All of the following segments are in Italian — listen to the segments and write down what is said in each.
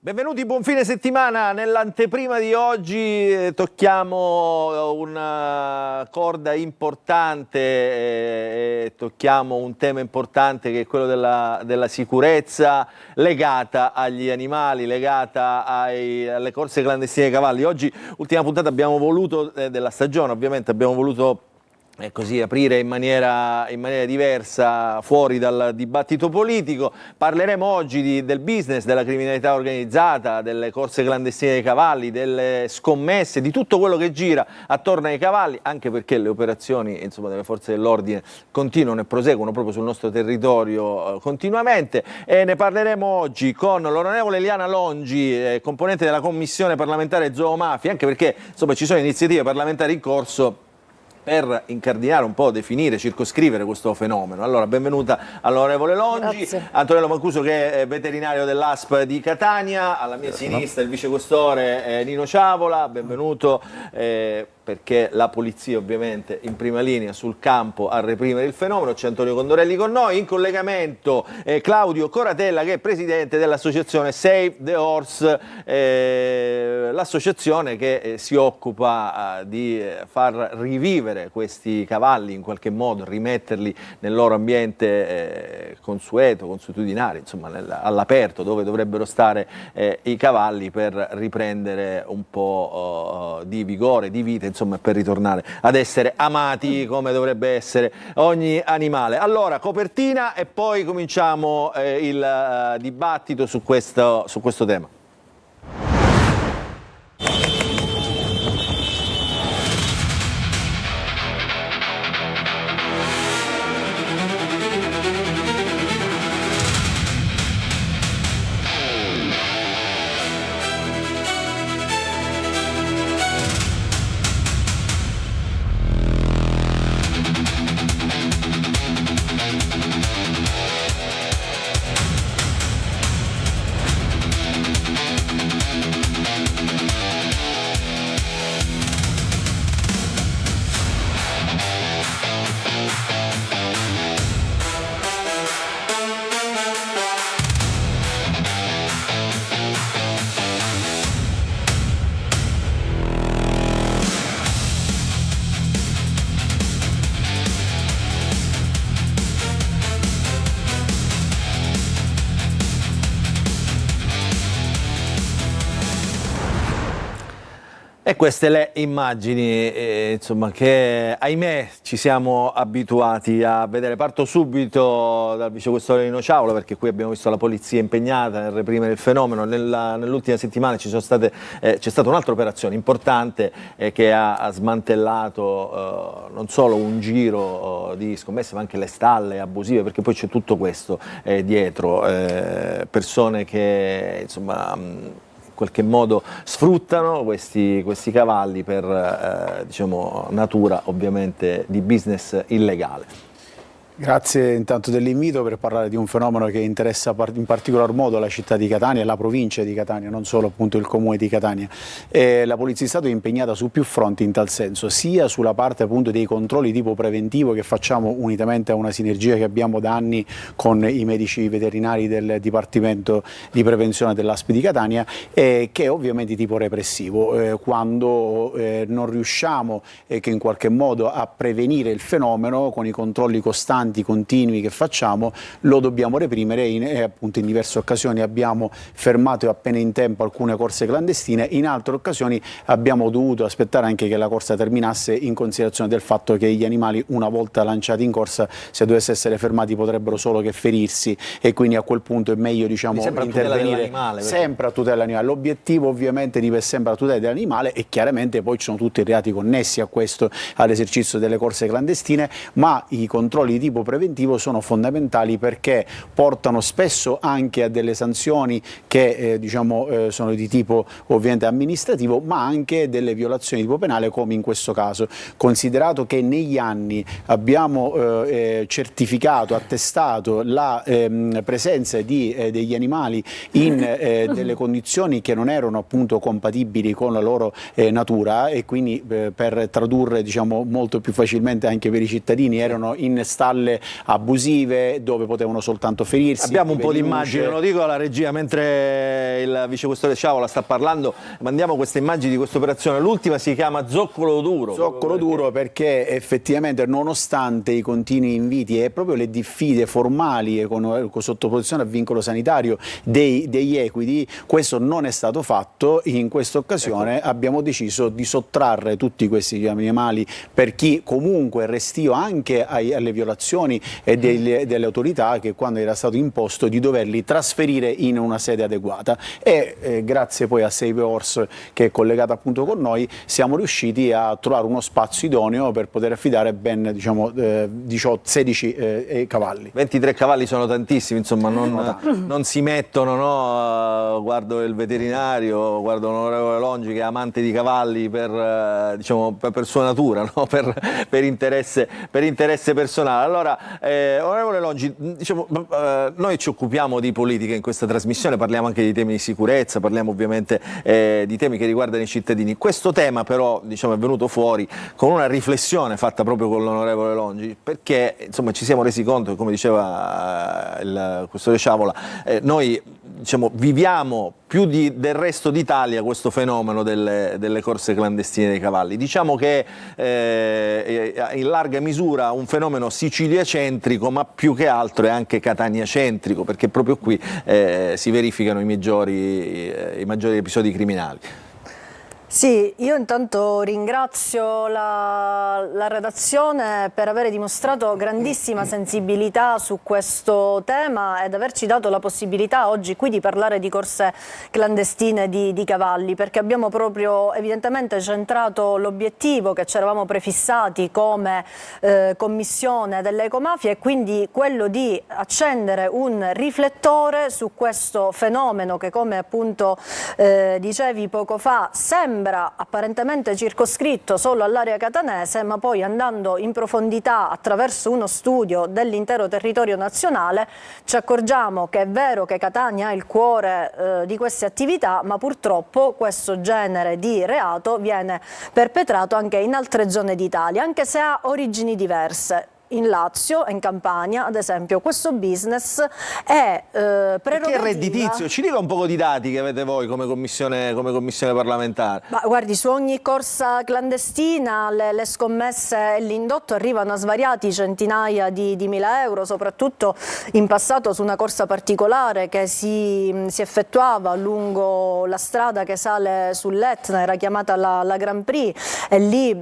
Benvenuti, buon fine settimana. Nell'anteprima di oggi tocchiamo una corda importante, tocchiamo un tema importante che è quello della sicurezza legata agli animali, legata alle corse clandestine dei cavalli. Oggi, ultima puntata, abbiamo voluto, della stagione ovviamente, abbiamo voluto così aprire in maniera diversa, fuori dal dibattito politico. Parleremo oggi del business, della criminalità organizzata, delle corse clandestine dei cavalli, delle scommesse, di tutto quello che gira attorno ai cavalli, anche perché le operazioni, insomma, delle forze dell'ordine continuano e proseguono proprio sul nostro territorio continuamente, e ne parleremo oggi con l'onorevole Eliana Longi, componente della Commissione parlamentare zoomafia, anche perché insomma ci sono iniziative parlamentari in corso per incardinare un po', definire, circoscrivere questo fenomeno. Allora, benvenuta all'onorevole Longi. Grazie. Antonello Mancuso, che è veterinario dell'ASP di Catania, alla mia sinistra il vicequestore Nino Ciavola, benvenuto, perché la polizia ovviamente in prima linea sul campo a reprimere il fenomeno. C'è Antonio Condorelli con noi, in collegamento Claudio Coratella, che è presidente dell'associazione Save the Horse, l'associazione che si occupa di far rivivere questi cavalli, in qualche modo rimetterli nel loro ambiente consueto, consuetudinario, insomma all'aperto, dove dovrebbero stare i cavalli, per riprendere un po' di vigore, di vita, insomma, per ritornare ad essere amati come dovrebbe essere ogni animale. Allora, copertina e poi cominciamo il dibattito su questo tema. E queste le immagini, insomma, che ahimè ci siamo abituati a vedere. Parto subito dal vicequestore Nino Ciavola, perché qui abbiamo visto la polizia impegnata nel reprimere il fenomeno. Nell'ultima settimana c'è stata un'altra operazione importante che ha smantellato non solo un giro di scommesse, ma anche le stalle abusive, perché poi c'è tutto questo dietro, persone che insomma in qualche modo sfruttano questi cavalli per diciamo, natura ovviamente di business illegale. Grazie intanto dell'invito per parlare di un fenomeno che interessa in particolar modo la città di Catania e la provincia di Catania, non solo appunto il comune di Catania. La Polizia di Stato è impegnata su più fronti in tal senso, sia sulla parte appunto dei controlli tipo preventivo che facciamo unitamente a una sinergia che abbiamo da anni con i medici veterinari del Dipartimento di Prevenzione dell'ASP di Catania, che è ovviamente tipo repressivo, quando non riusciamo che in qualche modo a prevenire il fenomeno con i controlli costanti, continui che facciamo, lo dobbiamo reprimere. Appunto in diverse occasioni abbiamo fermato appena in tempo alcune corse clandestine, in altre occasioni abbiamo dovuto aspettare anche che la corsa terminasse, in considerazione del fatto che gli animali, una volta lanciati in corsa, se dovesse essere fermati potrebbero solo che ferirsi, e quindi a quel punto è meglio, diciamo, intervenire sempre a tutela dell'animale. L'obiettivo ovviamente deve sempre la tutela dell'animale, e chiaramente poi ci sono tutti i reati connessi a questo, all'esercizio delle corse clandestine, ma i controlli di tipo preventivo sono fondamentali perché portano spesso anche a delle sanzioni che diciamo, sono di tipo ovviamente amministrativo, ma anche delle violazioni di tipo penale, come in questo caso. Considerato che negli anni abbiamo certificato, attestato la presenza degli animali in delle condizioni che non erano appunto compatibili con la loro natura, e quindi per tradurre, diciamo, molto più facilmente anche per i cittadini, erano in stalle spalle abusive, dove potevano soltanto ferirsi. Abbiamo un po' di immagini, lo dico alla regia, mentre il vicequestore Sciavola sta parlando, mandiamo queste immagini di questa operazione. L'ultima si chiama Zoccolo Duro. Zoccolo Duro perché effettivamente, nonostante i continui inviti e proprio le diffide formali e con sottoposizione a vincolo sanitario degli equidi, questo non è stato fatto. In questa occasione abbiamo deciso di sottrarre tutti questi animali per chi comunque è restio anche alle violazioni e delle autorità, che quando era stato imposto di doverli trasferire in una sede adeguata, e grazie poi a Save Horse, che è collegata appunto con noi, siamo riusciti a trovare uno spazio idoneo per poter affidare ben 16 cavalli. 23 cavalli sono tantissimi, insomma, non si mettono, no? Guardo il veterinario, guardo l'onorevole Longi che è amante di cavalli per sua natura, no? per interesse personale. Allora, onorevole Longi, noi ci occupiamo di politica in questa trasmissione, parliamo anche di temi di sicurezza, parliamo ovviamente di temi che riguardano i cittadini. Questo tema però è venuto fuori con una riflessione fatta proprio con l'onorevole Longi, perché insomma ci siamo resi conto che, come diceva il questore Sciavola, noi viviamo più del resto d'Italia questo fenomeno delle corse clandestine dei cavalli. Diciamo che in larga misura un fenomeno siciliacentrico, ma più che altro è anche cataniacentrico, perché proprio qui si verificano i maggiori episodi criminali. Sì, io intanto ringrazio la redazione per aver dimostrato grandissima sensibilità su questo tema ed averci dato la possibilità oggi qui di parlare di corse clandestine di cavalli, perché abbiamo proprio evidentemente centrato l'obiettivo che ci eravamo prefissati come commissione delle ecomafie, e quindi quello di accendere un riflettore su questo fenomeno che, come appunto dicevi poco fa, sembra apparentemente circoscritto solo all'area catanese, ma poi andando in profondità attraverso uno studio dell'intero territorio nazionale ci accorgiamo che è vero che Catania è il cuore di queste attività, ma purtroppo questo genere di reato viene perpetrato anche in altre zone d'Italia, anche se ha origini diverse. In Lazio e in Campania, ad esempio, questo business è prerogativa. Che è redditizio? Ci dica un po' di dati che avete voi come commissione parlamentare. Ma guardi, su ogni corsa clandestina le scommesse e l'indotto arrivano a svariati centinaia di mila euro, soprattutto in passato su una corsa particolare che si effettuava lungo la strada che sale sull'Etna, era chiamata la Grand Prix, e lì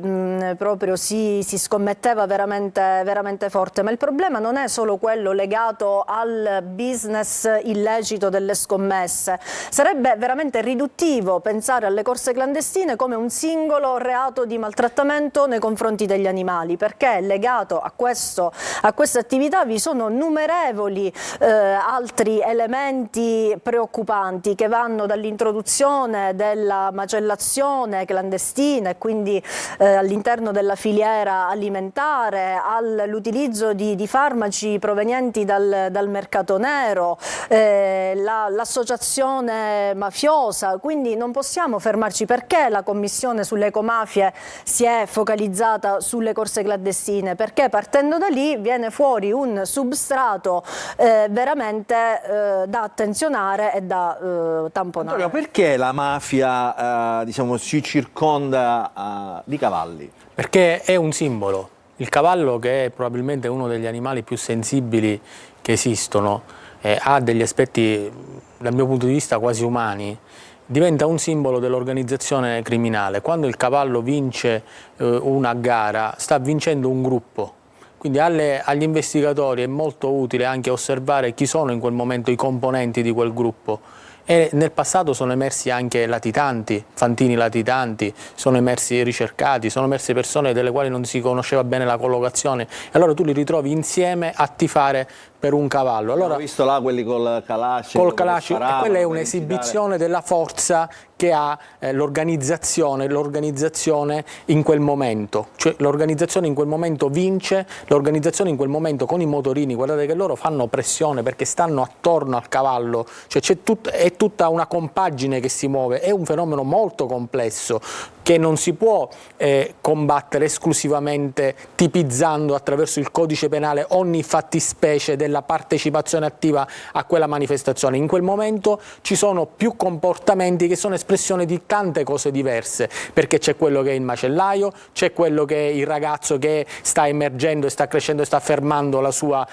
proprio si scommetteva veramente forte. Ma il problema non è solo quello legato al business illecito delle scommesse. Sarebbe veramente riduttivo pensare alle corse clandestine come un singolo reato di maltrattamento nei confronti degli animali, perché legato a queste attività vi sono numerevoli altri elementi preoccupanti che vanno dall'introduzione della macellazione clandestina e quindi all'interno della filiera alimentare, all'utilizzo di farmaci provenienti dal mercato nero, l'associazione mafiosa. Quindi non possiamo fermarci. Perché la commissione sulle ecomafie si è focalizzata sulle corse clandestine? Perché partendo da lì viene fuori un substrato veramente da attenzionare e da tamponare. Antonio, perché la mafia si circonda di cavalli? Perché è un simbolo. Il cavallo, che è probabilmente uno degli animali più sensibili che esistono, ha degli aspetti, dal mio punto di vista, quasi umani, diventa un simbolo dell'organizzazione criminale. Quando il cavallo vince una gara, sta vincendo un gruppo. Quindi agli investigatori è molto utile anche osservare chi sono in quel momento i componenti di quel gruppo. E nel passato sono emersi anche latitanti, fantini latitanti, sono emersi ricercati, sono emerse persone delle quali non si conosceva bene la collocazione, e allora tu li ritrovi insieme a tifare per un cavallo. Allora, ho visto là quelli col Kalash. E quella è un'esibizione della forza che ha l'organizzazione in quel momento, cioè l'organizzazione in quel momento vince, l'organizzazione in quel momento con i motorini, guardate che loro fanno pressione perché stanno attorno al cavallo, cioè è tutta una compagine che si muove, è un fenomeno molto complesso che non si può combattere esclusivamente tipizzando attraverso il codice penale ogni fattispecie della partecipazione attiva a quella manifestazione. In quel momento ci sono più comportamenti che sono espressione di tante cose diverse, perché c'è quello che è il macellaio, c'è quello che è il ragazzo che sta emergendo e sta crescendo e sta affermando la sua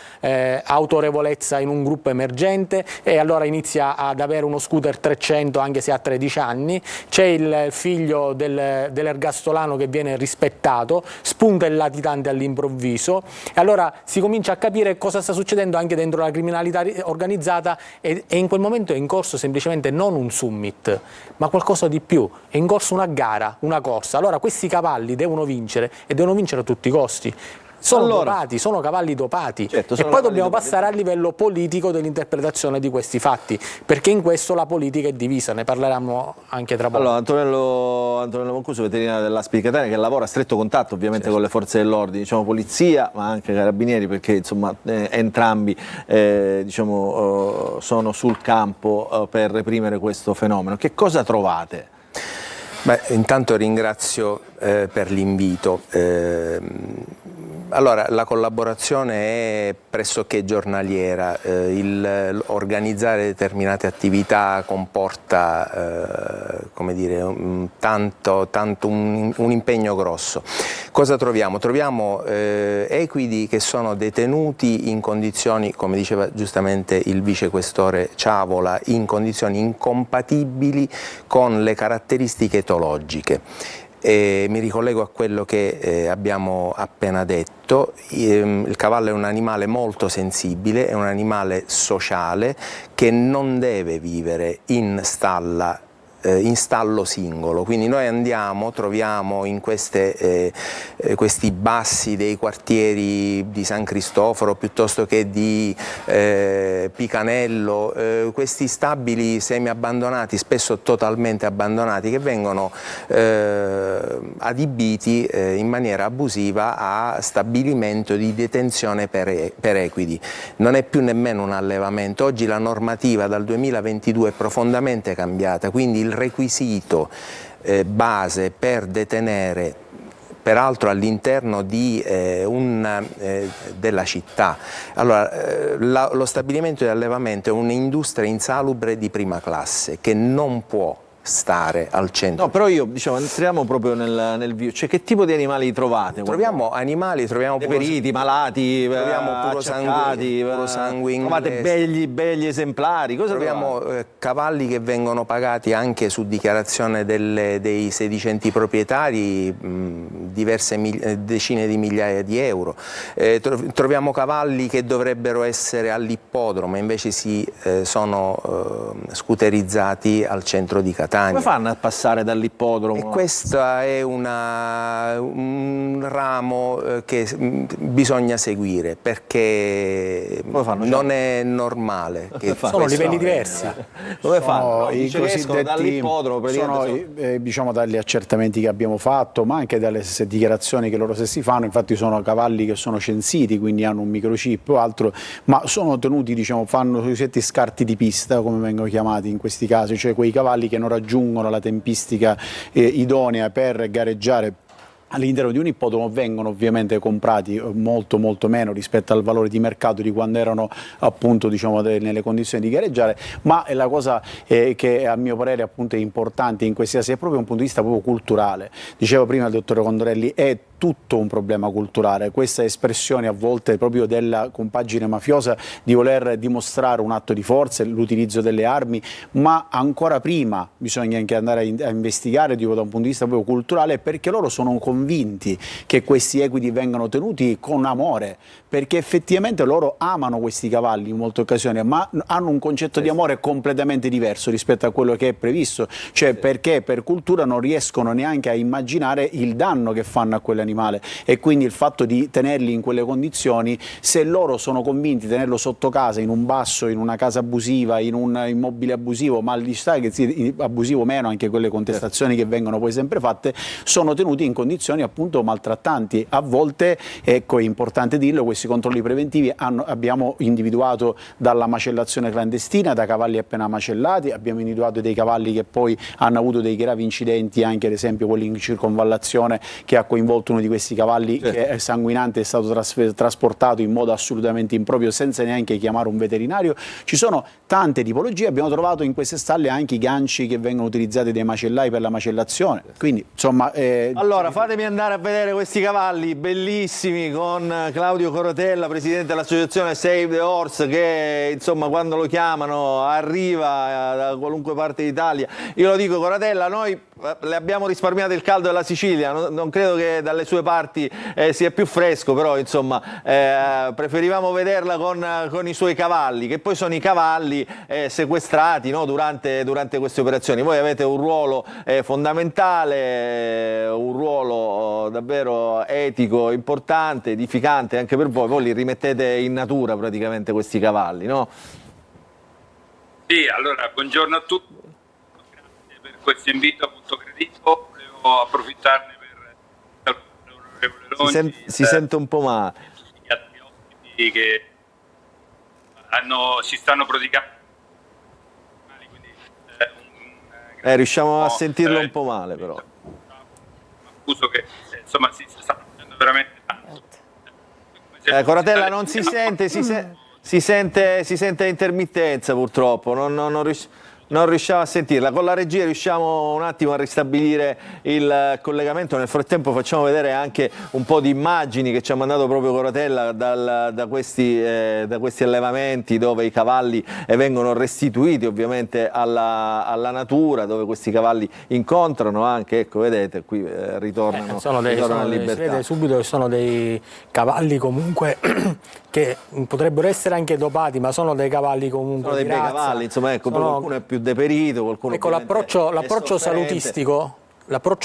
autorevolezza in un gruppo emergente e allora inizia ad avere uno scooter 300 anche se ha 13 anni, c'è il figlio dell'ergastolano che viene rispettato, spunta il latitante all'improvviso e allora si comincia a capire cosa sta succedendo anche dentro la criminalità organizzata e in quel momento è in corso semplicemente non un summit ma qualcosa di più, è in corso una gara, una corsa. Allora questi cavalli devono vincere e devono vincere a tutti i costi. Sono dopati, sono cavalli dopati, certo, e poi dobbiamo passare a livello politico dell'interpretazione di questi fatti, perché in questo la politica è divisa, ne parleremo anche tra poco. Allora, Antonello Mancuso, veterinario dell'ASP di Catania, che lavora a stretto contatto ovviamente con le forze dell'ordine, diciamo polizia, ma anche carabinieri, perché insomma entrambi sono sul campo per reprimere questo fenomeno. Che cosa trovate? Beh, intanto ringrazio per l'invito. Allora, la collaborazione è pressoché giornaliera, organizzare determinate attività comporta come dire, un impegno grosso. Cosa troviamo? Troviamo equidi che sono detenuti in condizioni, come diceva giustamente il vicequestore Ciavola, in condizioni incompatibili con le caratteristiche etologiche. Mi ricollego a quello che abbiamo appena detto, il cavallo è un animale molto sensibile, è un animale sociale che non deve vivere in stallo singolo, quindi noi andiamo, troviamo in questi bassi dei quartieri di San Cristoforo piuttosto che di Picanello, questi stabili semi abbandonati, spesso totalmente abbandonati, che vengono adibiti in maniera abusiva a stabilimento di detenzione per equidi. Non è più nemmeno un allevamento, oggi la normativa dal 2022 è profondamente cambiata, quindi il requisito base per detenere, peraltro all'interno della città. Allora, lo stabilimento di allevamento è un'industria insalubre di prima classe che non può stare al centro. No, però entriamo proprio nel vivo, cioè che tipo di animali trovate? Troviamo animali, troviamo deperiti, malati, troviamo puro sanguigni, trovate begli esemplari, cosa troviamo cavalli che vengono pagati anche su dichiarazione dei sedicenti proprietari diverse decine di migliaia di euro. Troviamo cavalli che dovrebbero essere all'ippodromo, invece sono scooterizzati al centro di Catania. Come fanno a passare dall'ippodromo? E questo è un ramo che bisogna seguire, perché non è normale. Sono livelli diversi. Come fanno? I cosiddetti dall'ippodromo, diciamo dagli accertamenti che abbiamo fatto, ma anche dalle stesse dichiarazioni che loro stessi fanno. Infatti sono cavalli che sono censiti, quindi hanno un microchip o altro, ma sono tenuti, fanno i cosiddetti scarti di pista, come vengono chiamati in questi casi, cioè quei cavalli che non raggiungono la tempistica idonea per gareggiare all'interno di un ippodromo, vengono ovviamente comprati molto meno rispetto al valore di mercato di quando erano appunto nelle condizioni di gareggiare, ma la cosa che a mio parere appunto è importante in questi casi è proprio un punto di vista proprio culturale. Diceva prima il dottore Condorelli, è tutto un problema culturale, questa espressione a volte proprio della compagine mafiosa di voler dimostrare un atto di forza, l'utilizzo delle armi, ma ancora prima bisogna anche andare a investigare da un punto di vista proprio culturale, perché loro sono convinti che questi equidi vengano tenuti con amore, perché effettivamente loro amano questi cavalli in molte occasioni, ma hanno un concetto di amore completamente diverso rispetto a quello che è previsto, cioè perché per cultura non riescono neanche a immaginare il danno che fanno a quell'animale animale, e quindi il fatto di tenerli in quelle condizioni, se loro sono convinti di tenerlo sotto casa, in un basso, in una casa abusiva, in un immobile abusivo, ma al di là che sia abusivo o meno, anche quelle contestazioni che vengono poi sempre fatte, sono tenuti in condizioni appunto maltrattanti. A volte, ecco, è importante dirlo, questi controlli preventivi abbiamo individuato dalla macellazione clandestina, da cavalli appena macellati, abbiamo individuato dei cavalli che poi hanno avuto dei gravi incidenti, anche ad esempio quelli in circonvallazione che ha coinvolto uno di questi cavalli che è sanguinante, è stato trasportato in modo assolutamente improprio senza neanche chiamare un veterinario. Ci sono tante tipologie, abbiamo trovato in queste stalle anche i ganci che vengono utilizzati dai macellai per la macellazione, quindi insomma... Allora fatemi andare a vedere questi cavalli bellissimi con Claudio Corotella, presidente dell'associazione Save the Horse, che insomma quando lo chiamano arriva da qualunque parte d'Italia. Io lo dico, Corotella, noi le abbiamo risparmiato il caldo della Sicilia, non credo che dalle sue parti sia più fresco, però insomma preferivamo vederla con i suoi cavalli, che poi sono i cavalli sequestrati, no, durante queste operazioni. Voi avete un ruolo fondamentale, un ruolo davvero etico, importante, edificante anche per voi li rimettete in natura praticamente questi cavalli, no? Sì, allora buongiorno a tutti, grazie per questo invito molto gradito, volevo approfittarne per l'onorevole Longi, Si sente un po' male. tutti gli altri ospiti che si stanno prodigando, quindi Riusciamo a sentirlo un po' male però. Scuso che insomma si sta facendo veramente tanto. Corotella non si sente, si sente a intermittenza purtroppo, non riusciamo a sentirla. Con la regia riusciamo un attimo a ristabilire il collegamento. Nel frattempo facciamo vedere anche un po' di immagini che ci ha mandato proprio Corotella da questi allevamenti dove i cavalli vengono restituiti ovviamente alla natura, dove questi cavalli incontrano anche, ecco vedete, qui ritornano in libertà. Si vede subito che sono dei cavalli comunque che potrebbero essere anche dopati, ma sono dei cavalli comunque sono dei bei razza. cavalli, insomma, ecco, qualcuno è più deperito, qualcuno ecco, l'approccio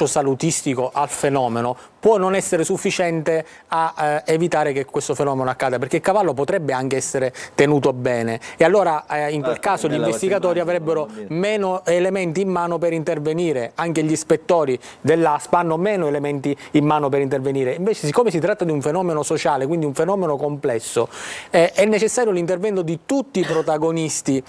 salutistico al fenomeno può non essere sufficiente a evitare che questo fenomeno accada, perché il cavallo potrebbe anche essere tenuto bene e allora in quel caso gli investigatori avrebbero meno elementi in mano per intervenire, anche gli ispettori dell'ASPA hanno meno elementi in mano per intervenire. Invece, siccome si tratta di un fenomeno sociale, quindi un fenomeno complesso, è necessario l'intervento di tutti i protagonisti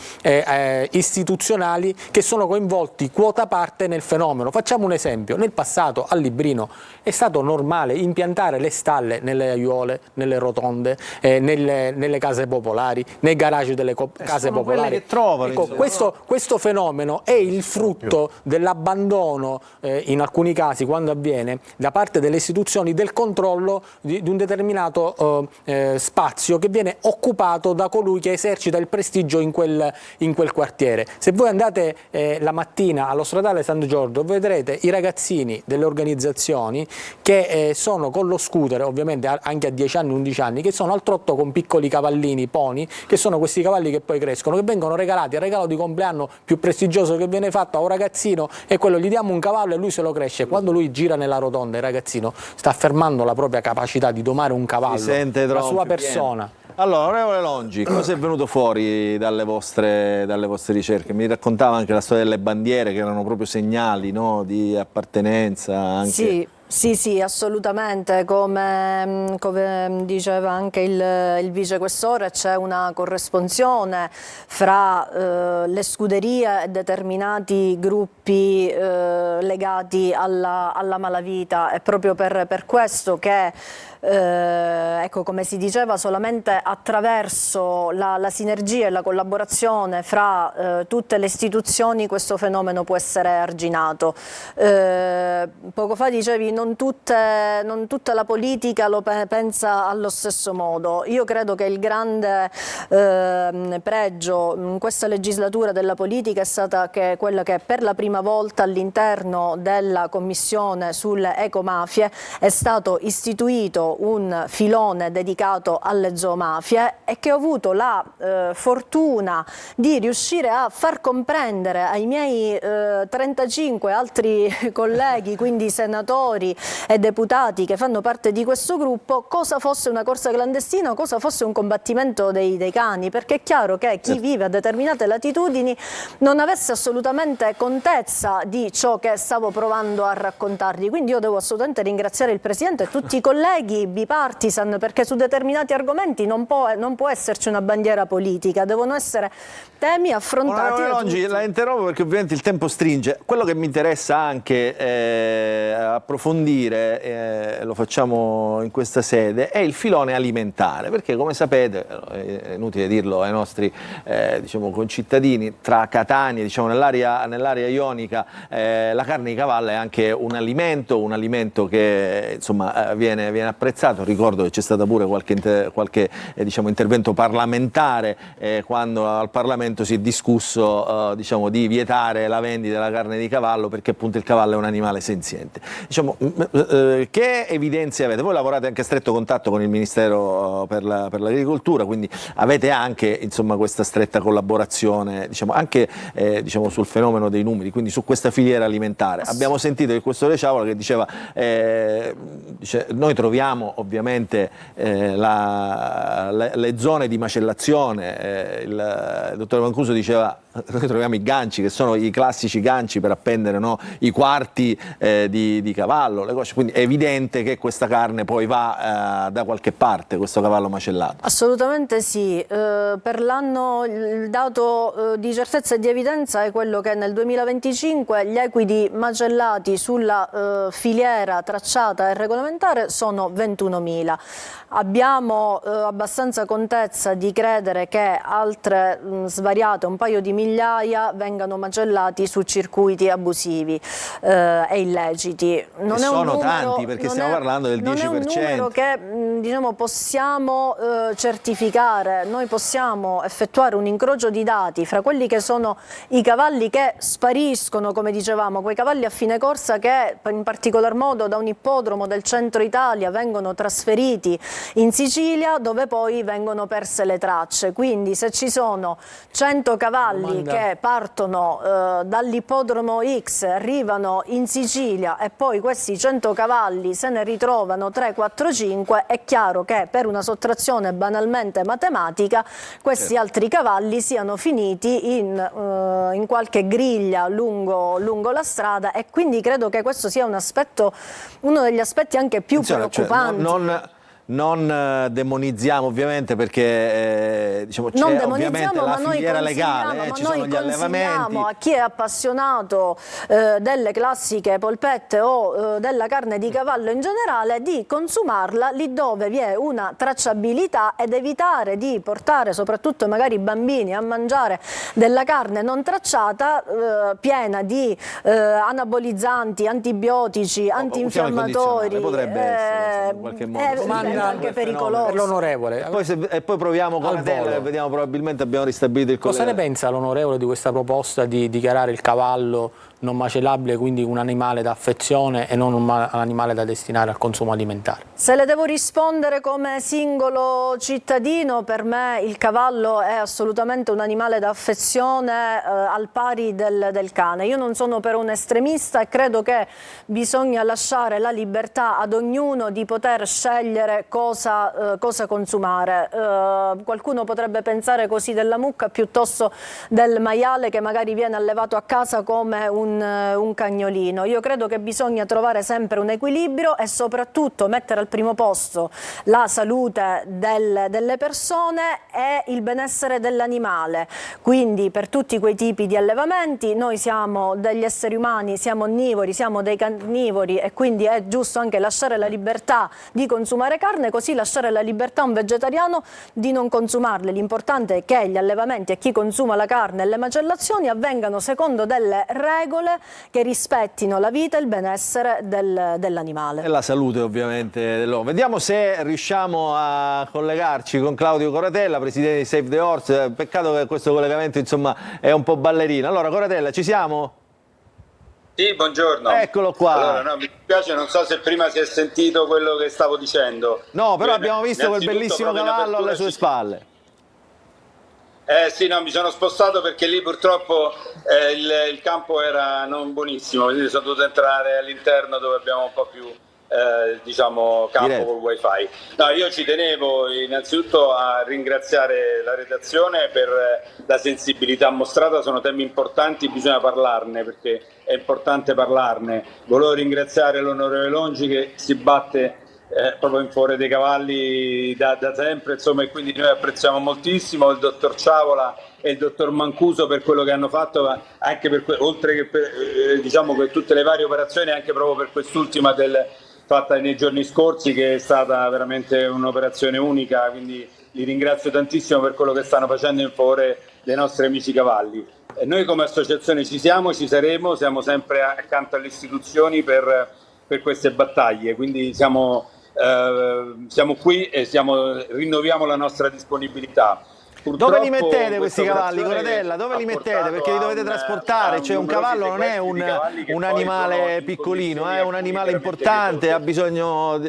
istituzionali che sono coinvolti quota parte nel fenomeno. Facciamo un esempio: nel passato a Librino è stato normale impiantare le stalle nelle aiuole, nelle rotonde, nelle case popolari, nei garage delle case popolari. Che trovano, ecco, questo fenomeno è il frutto dell'abbandono, in alcuni casi quando avviene, da parte delle istituzioni del controllo di un determinato spazio che viene occupato da colui che esercita il prestigio in quel quartiere. Se voi andate la mattina allo stradale San Giorgio vedrete i ragazzini delle organizzazioni che sono con lo scooter, ovviamente anche a 10 anni, 11 anni, che sono al trotto con piccoli cavallini, pony, che sono questi cavalli che poi crescono, che vengono regalati. Il regalo di compleanno più prestigioso che viene fatto a un ragazzino è quello: gli diamo un cavallo e lui se lo cresce. Quando lui gira nella rotonda, il ragazzino sta affermando la propria capacità di domare un cavallo, la sua persona. Allora, onorevole Longi, cosa è venuto fuori dalle vostre ricerche? Mi raccontava anche la storia delle bandiere, che erano proprio segnali, no, di appartenenza anche. Sì, assolutamente, come diceva anche il vicequestore, c'è una corresponsione fra le scuderie e determinati gruppi legati alla malavita. È proprio per questo che ecco, come si diceva, solamente attraverso la sinergia e la collaborazione fra tutte le istituzioni questo fenomeno può essere arginato. Poco fa dicevi non tutta la politica lo pensa allo stesso modo. Io credo che il grande pregio in questa legislatura della politica è stata quella che per la prima volta all'interno della commissione sulle ecomafie è stato istituito appunto un filone dedicato alle zoomafie e che ho avuto la fortuna di riuscire a far comprendere ai miei 35 altri colleghi, quindi senatori e deputati che fanno parte di questo gruppo, cosa fosse una corsa clandestina o cosa fosse un combattimento dei cani, perché è chiaro che chi vive a determinate latitudini non avesse assolutamente contezza di ciò che stavo provando a raccontargli. Quindi io devo assolutamente ringraziare il Presidente e tutti i colleghi bipartisan, perché su determinati argomenti non può esserci una bandiera politica, devono essere temi affrontati da tutti. La interrompo perché ovviamente il tempo stringe. Quello che mi interessa anche approfondire, lo facciamo in questa sede, è il filone alimentare, perché come sapete, è inutile dirlo ai nostri diciamo, concittadini, tra Catania, diciamo, nell'area ionica, la carne di cavallo è anche un alimento che insomma, viene apprezzato. Ricordo che c'è stato pure qualche diciamo, intervento parlamentare quando al Parlamento si è discusso diciamo, di vietare la vendita della carne di cavallo, perché appunto il cavallo è un animale senziente. Diciamo, che evidenze avete? Voi lavorate anche a stretto contatto con il Ministero per l'Agricoltura, quindi avete anche insomma, questa stretta collaborazione diciamo, anche diciamo, sul fenomeno dei numeri, quindi su questa filiera alimentare. Abbiamo sentito il questore Ciavola che diceva noi troviamo ovviamente le zone di macellazione, il dottor Mancuso diceva noi troviamo i ganci, che sono i classici ganci per appendere, no, i quarti di cavallo, le cosce. Quindi è evidente che questa carne poi va da qualche parte, questo cavallo macellato. Assolutamente sì, per l'anno il dato di certezza e di evidenza è quello che nel 2025 gli equidi macellati sulla filiera tracciata e regolamentare sono 21.000. Abbiamo abbastanza contezza di credere che altre svariate, un paio di migliaia, vengano macellati su circuiti abusivi e illeciti. Non è un numero, tanti, perché stiamo parlando del 10%. Non è un numero che diciamo, possiamo certificare. Noi possiamo effettuare un incrocio di dati fra quelli che sono i cavalli che spariscono, come dicevamo, quei cavalli a fine corsa che in particolar modo da un ippodromo del centro Italia vengono trasferiti in Sicilia, dove poi vengono perse le tracce. Quindi se ci sono 100 cavalli che partono dall'ippodromo X, arrivano in Sicilia e poi questi 100 cavalli se ne ritrovano 3, 4, 5, è chiaro che per una sottrazione banalmente matematica questi altri cavalli siano finiti in qualche griglia lungo la strada, e quindi credo che questo sia un aspetto, uno degli aspetti anche più preoccupanti. Non demonizziamo ovviamente, perché diciamo, c'è ovviamente la filiera legale, ci sono gli allevamenti. A chi è appassionato delle classiche polpette o della carne di cavallo in generale di consumarla lì dove vi è una tracciabilità, ed evitare di portare soprattutto magari i bambini a mangiare della carne non tracciata piena di anabolizzanti, antibiotici, antinfiammatori. Potrebbe essere in qualche modo. Anche pericoloso. Per l'onorevole. E poi proviamo con Adele e vediamo, probabilmente abbiamo ristabilito il collega. Cosa ne pensa l'onorevole di questa proposta di dichiarare il cavallo non macellabile, quindi un animale da affezione e non un animale da destinare al consumo alimentare? Se le devo rispondere come singolo cittadino, per me il cavallo è assolutamente un animale da affezione al pari del cane. Io non sono però un estremista e credo che bisogna lasciare la libertà ad ognuno di poter scegliere cosa consumare. Qualcuno potrebbe pensare così della mucca piuttosto del maiale che magari viene allevato a casa come un cagnolino. Io credo che bisogna trovare sempre un equilibrio e soprattutto mettere al primo posto la salute delle persone e il benessere dell'animale. Quindi per tutti quei tipi di allevamenti noi siamo degli esseri umani, siamo onnivori, siamo dei carnivori, e quindi è giusto anche lasciare la libertà di consumare carne, così lasciare la libertà a un vegetariano di non consumarle. L'importante è che gli allevamenti e chi consuma la carne e le macellazioni avvengano secondo delle regole che rispettino la vita e il benessere dell'animale. E la salute ovviamente dell'uomo. Vediamo se riusciamo a collegarci con Claudio Coratella, presidente di Save the Horse. Peccato che questo collegamento insomma è un po' ballerino. Allora Coratella, ci siamo? Sì, buongiorno. Eccolo qua. Allora, no, mi dispiace, non so se prima si è sentito quello che stavo dicendo. No, però Bene, abbiamo visto quel bellissimo proprio in cavallo alle apertura sue spalle. Sì, no, mi sono spostato perché lì purtroppo il campo era non buonissimo, quindi sono dovuto entrare all'interno dove abbiamo un po' più diciamo campo Diretto. col wifi. No, io ci tenevo innanzitutto a ringraziare la redazione per la sensibilità mostrata, sono temi importanti, bisogna parlarne perché è importante parlarne. Volevo ringraziare l'onorevole Longi che si batte proprio in favore dei cavalli da sempre, insomma, e quindi noi apprezziamo moltissimo il dottor Ciavola e il dottor Mancuso per quello che hanno fatto, ma anche oltre che per, diciamo, per tutte le varie operazioni, anche proprio per quest'ultima fatta nei giorni scorsi, che è stata veramente un'operazione unica, quindi li ringrazio tantissimo per quello che stanno facendo in favore dei nostri amici cavalli. E noi come associazione ci siamo, ci saremo, siamo sempre accanto alle istituzioni per queste battaglie, quindi siamo qui e rinnoviamo la nostra disponibilità. Dove li mettete questi cavalli, Coradella? Dove li mettete? Perché li dovete trasportare, cioè un cavallo non è un animale piccolino, è un animale importante, ha bisogno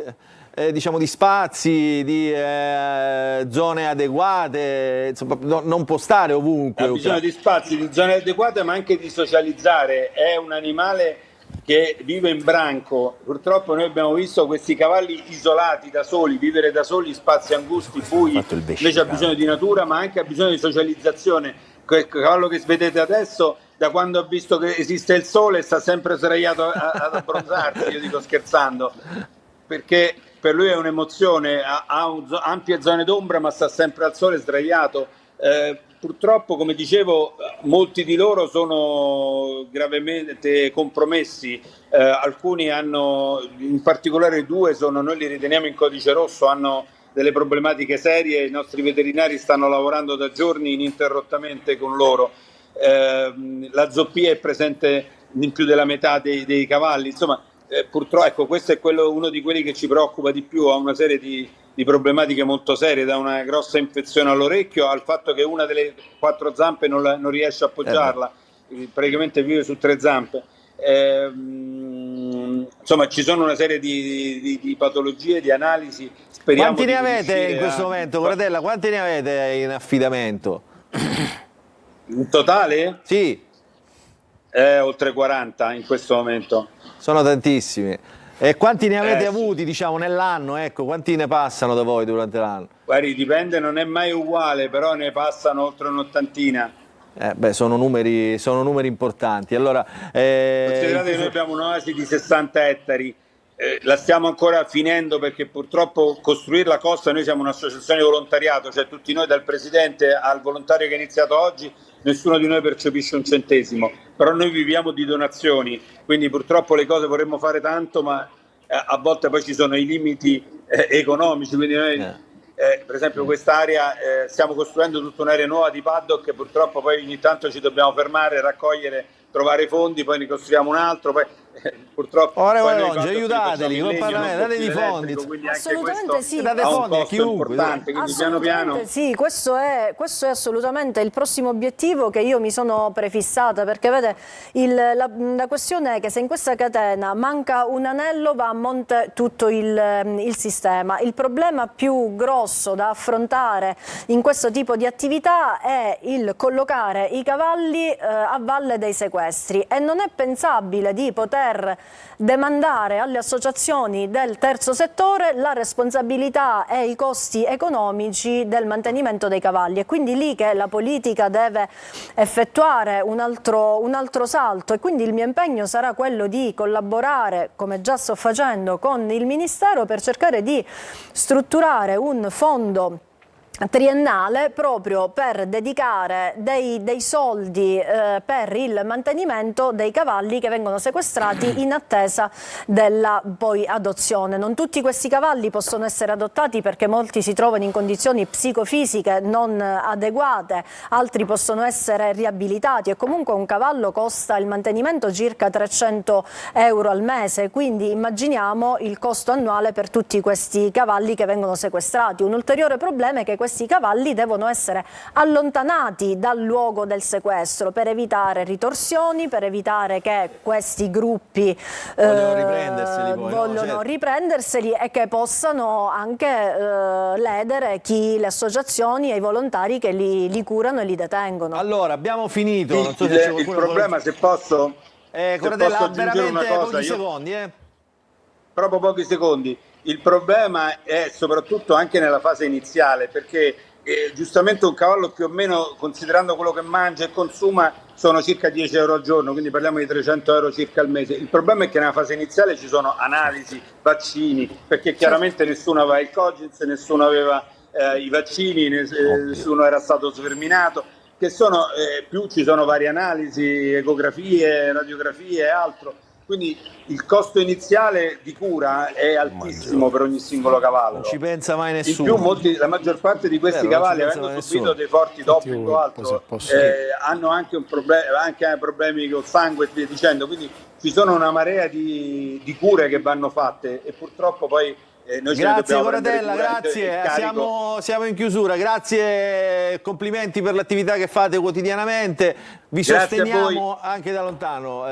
diciamo di spazi, di zone adeguate, insomma, non può stare ovunque. Ha bisogno di spazi, di zone adeguate, ma anche di socializzare. È un animale che vive in branco. Purtroppo noi abbiamo visto questi cavalli isolati da soli, vivere da soli, spazi angusti, bui. Invece ha bisogno di natura, ma anche ha bisogno di socializzazione. Quel cavallo che vedete adesso, da quando ha visto che esiste il sole, sta sempre sdraiato ad abbronzarsi, io dico scherzando, perché per lui è un'emozione, ha ampie zone d'ombra, ma sta sempre al sole sdraiato. Purtroppo, come dicevo, molti di loro sono gravemente compromessi, alcuni hanno, in particolare due, noi li riteniamo in codice rosso, hanno delle problematiche serie, i nostri veterinari stanno lavorando da giorni ininterrottamente con loro, la zoppia è presente in più della metà dei cavalli, insomma purtroppo ecco, questo è uno di quelli che ci preoccupa di più, ha una serie di problematiche molto serie, da una grossa infezione all'orecchio al fatto che una delle 4 zampe non riesce a appoggiarla, praticamente vive su 3 zampe. Insomma, ci sono una serie di patologie, di analisi. Speriamo. Quanti ne avete in questo momento, Coradella? Quanti ne avete in affidamento? In totale? Sì. Oltre 40 in questo momento. Sono tantissimi. E quanti ne avete sì. avuti, diciamo, nell'anno? Ecco, quanti ne passano da voi durante l'anno? Guardi, dipende, non è mai uguale, però ne passano oltre un'ottantina. Beh, sono numeri importanti. Allora, considerate che noi abbiamo un'oasi di 60 ettari, la stiamo ancora finendo perché purtroppo costruire la costa, noi siamo un'associazione di volontariato, cioè tutti noi dal presidente al volontario che è iniziato oggi, nessuno di noi percepisce un centesimo, però noi viviamo di donazioni, quindi purtroppo le cose vorremmo fare tanto, ma a volte poi ci sono i limiti economici, quindi noi per esempio quest'area stiamo costruendo tutta un'area nuova di paddock che purtroppo poi ogni tanto ci dobbiamo fermare, raccogliere, trovare fondi, poi ne costruiamo un altro, poi purtroppo Onorevole Longi, aiutateli col Parlamento, dategli fondi. Assolutamente sì. Date fondi a chiunque. Quindi piano piano. Sì, questo è assolutamente il prossimo obiettivo che io mi sono prefissata, perché vede, la questione è che se in questa catena manca un anello va a monte tutto il sistema. Il problema più grosso da affrontare in questo tipo di attività è il collocare i cavalli a valle dei sequestri, e non è pensabile di poter demandare alle associazioni del terzo settore la responsabilità e i costi economici del mantenimento dei cavalli. È quindi lì che la politica deve effettuare un altro salto, e quindi il mio impegno sarà quello di collaborare, come già sto facendo, con il Ministero per cercare di strutturare un fondo triennale proprio per dedicare dei soldi per il mantenimento dei cavalli che vengono sequestrati in attesa della poi adozione. Non tutti questi cavalli possono essere adottati perché molti si trovano in condizioni psicofisiche non adeguate, altri possono essere riabilitati, e comunque un cavallo costa il mantenimento circa 300 euro al mese, quindi immaginiamo il costo annuale per tutti questi cavalli che vengono sequestrati. Un ulteriore problema è che questi questi cavalli devono essere allontanati dal luogo del sequestro per evitare ritorsioni, per evitare che questi gruppi vogliono riprenderseli e che possano anche ledere le associazioni e i volontari che li curano e li detengono. Allora, abbiamo finito. Sì, non so se il problema, se posso Corradella, aggiungere una cosa, secondi, proprio pochi secondi. Il problema è soprattutto anche nella fase iniziale, perché giustamente un cavallo, più o meno, considerando quello che mangia e consuma, sono circa 10 euro al giorno, quindi parliamo di 300 euro circa al mese. Il problema è che nella fase iniziale ci sono analisi, vaccini, perché chiaramente nessuno aveva il Cogenz, nessuno aveva i vaccini, nessuno era stato sverminato, che sono più ci sono varie analisi, ecografie, radiografie e altro. Quindi il costo iniziale di cura è altissimo per ogni singolo cavallo. Non ci pensa mai nessuno. In più la maggior parte di questi cavalli, avendo subito dei forti doping o altro, hanno anche problemi col sangue e via dicendo. Quindi ci sono una marea di cure che vanno fatte e purtroppo poi noi grazie Corradella, grazie, siamo in chiusura, grazie, complimenti per l'attività che fate quotidianamente, vi sosteniamo anche da lontano.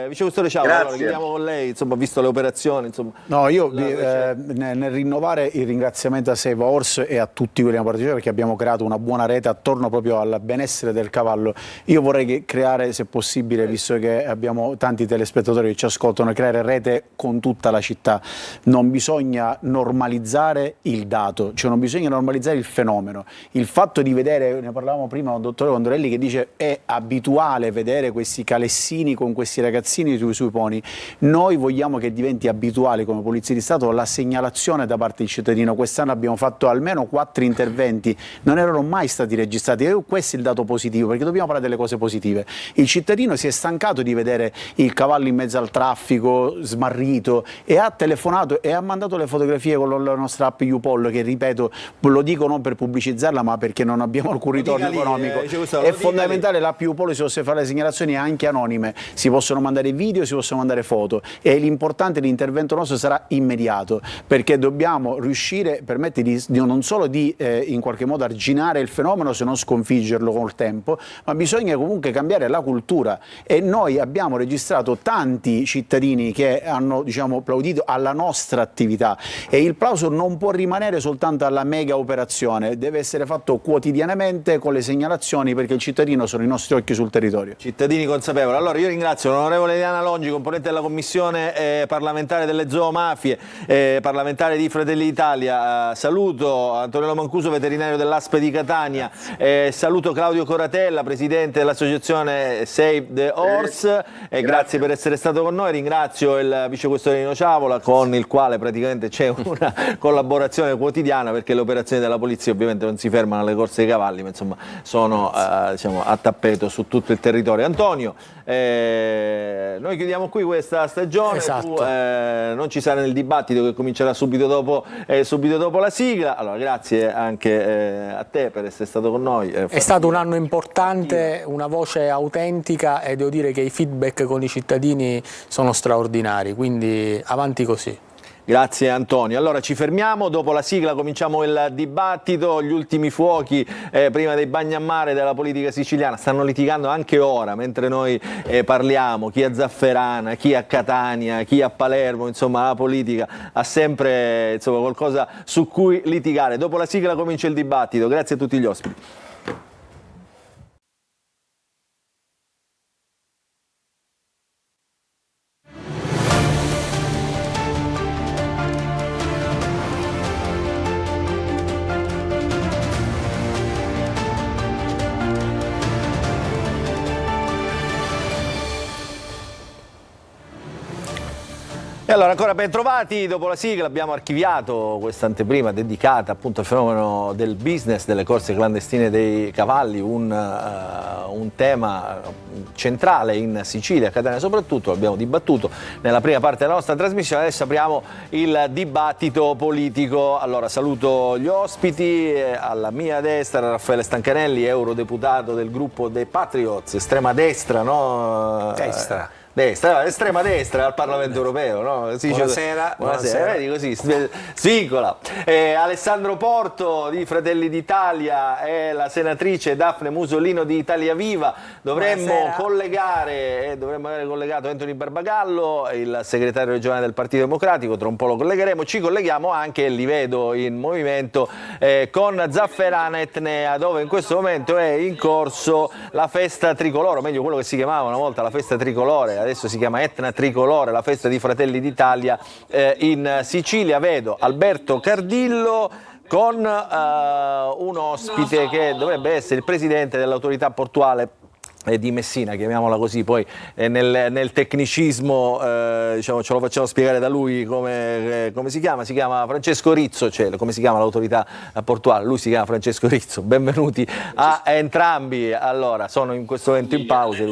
Vicequestore Ciavola, allora, chiudiamo con lei, insomma, visto le operazioni. Insomma, no, io nel rinnovare il ringraziamento a Save Horse e a tutti quelli che hanno partecipato, perché abbiamo creato una buona rete attorno proprio al benessere del cavallo. Io vorrei creare, se possibile, visto che abbiamo tanti telespettatori che ci ascoltano, creare rete con tutta la città. Non bisogna normalizzare il dato, cioè non bisogna normalizzare il fenomeno. Il fatto di vedere, ne parlavamo prima con il dottore Condorelli, che dice è abituale vedere questi calessini con questi ragazzini sui poni. Noi vogliamo che diventi abituale come Polizia di Stato la segnalazione da parte del cittadino. Quest'anno abbiamo fatto almeno 4 interventi, non erano mai stati registrati, e questo è il dato positivo, perché dobbiamo parlare delle cose positive. Il cittadino si è stancato di vedere il cavallo in mezzo al traffico smarrito e ha telefonato e ha mandato le fotografie con la nostra app YouPoll, che ripeto, lo dico non per pubblicizzarla ma perché non abbiamo alcun ritorno economico. È fondamentale l'app YouPoll, si possono fare le segnalazioni anche anonime, si possono mandare video, si possono mandare foto, e l'importante, l'intervento nostro sarà immediato, perché dobbiamo riuscire, permettere non solo di in qualche modo arginare il fenomeno, se non sconfiggerlo col tempo, ma bisogna comunque cambiare la cultura, e noi abbiamo registrato tanti cittadini che hanno, diciamo, applaudito alla nostra attività, e il plauso non può rimanere soltanto alla mega operazione, deve essere fatto quotidianamente con le segnalazioni, perché il cittadino sono i nostri occhi sul territorio. Cittadini consapevoli. Allora io ringrazio l'onorevole Eliana Longi, componente della commissione parlamentare delle zoomafie, parlamentare di Fratelli d'Italia. Saluto Antonello Mancuso, veterinario dell'Aspe di Catania. Saluto Claudio Coratella, presidente dell'associazione Save the Horse. Grazie per essere stato con noi. Ringrazio il vicequestore Nino Ciavola, con il quale praticamente c'è una collaborazione quotidiana, perché le operazioni della polizia ovviamente non si fermano alle corse dei cavalli, ma insomma sono diciamo, a tappeto su tutto il territorio. Antonio, noi chiudiamo qui questa stagione. Esatto. Tu, non ci sarà nel dibattito che comincerà subito dopo la sigla. Allora grazie anche a te per essere stato con noi. È stato un anno importante, una voce autentica, e devo dire che i feedback con i cittadini sono straordinari, quindi avanti così. Grazie Antonio. Allora ci fermiamo, dopo la sigla cominciamo il dibattito, gli ultimi fuochi prima dei bagni a mare della politica siciliana. Stanno litigando anche ora, mentre noi parliamo, chi a Zafferana, chi a Catania, chi a Palermo, insomma la politica ha sempre qualcosa su cui litigare. Dopo la sigla comincia il dibattito. Grazie a tutti gli ospiti. E allora ancora ben trovati, dopo la sigla abbiamo archiviato questa anteprima dedicata appunto al fenomeno del business delle corse clandestine dei cavalli, un tema centrale in Sicilia, a Catania soprattutto, l'abbiamo dibattuto nella prima parte della nostra trasmissione. Adesso apriamo il dibattito politico. Allora saluto gli ospiti, alla mia destra Raffaele Stancanelli, eurodeputato del gruppo dei Patriots, estrema destra, no? Destra, estrema destra al Parlamento europeo, no? Si Buonasera, buonasera. Vedi così, svincola. Alessandro Porto di Fratelli d'Italia e la senatrice Daphne Musolino di Italia Viva. Dovremmo avere collegato Anthony Barbagallo, il segretario regionale del Partito Democratico, tra un po' lo collegheremo. Ci colleghiamo anche, li vedo in movimento, con Zafferana Etnea, dove in questo momento è in corso la festa tricolore, o meglio quello che si chiamava una volta la festa tricolore, adesso si chiama Etna Tricolore, la festa di Fratelli d'Italia in Sicilia. Vedo Alberto Cardillo con un ospite che dovrebbe essere il presidente dell'autorità portuale di Messina, chiamiamola così, poi nel tecnicismo diciamo, ce lo facciamo spiegare da lui come si chiama Francesco Rizzo, cioè come si chiama l'autorità portuale, lui si chiama Francesco Rizzo. Benvenuti a entrambi. Allora, sono in questo momento in pausa,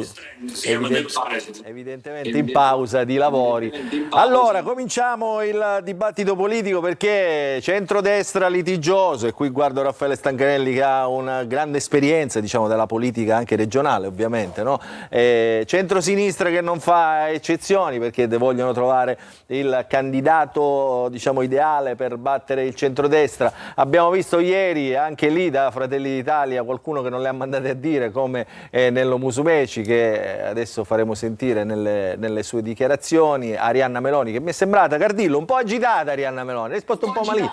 evidentemente in pausa di lavori. Allora, cominciamo il dibattito politico, perché centrodestra litigioso, e qui guardo Raffaele Stancanelli che ha una grande esperienza, diciamo, della politica anche regionale, ovviamente, no? Centrosinistra che non fa eccezioni, perché vogliono trovare il candidato, diciamo, ideale per battere il centrodestra. Abbiamo visto ieri anche lì da Fratelli d'Italia qualcuno che non le ha mandate a dire, come Nello Musumeci, che adesso faremo sentire nelle sue dichiarazioni. Arianna Meloni, che mi è sembrata, Cardillo, un po' agitata. Arianna Meloni ha risposto un po' malì, un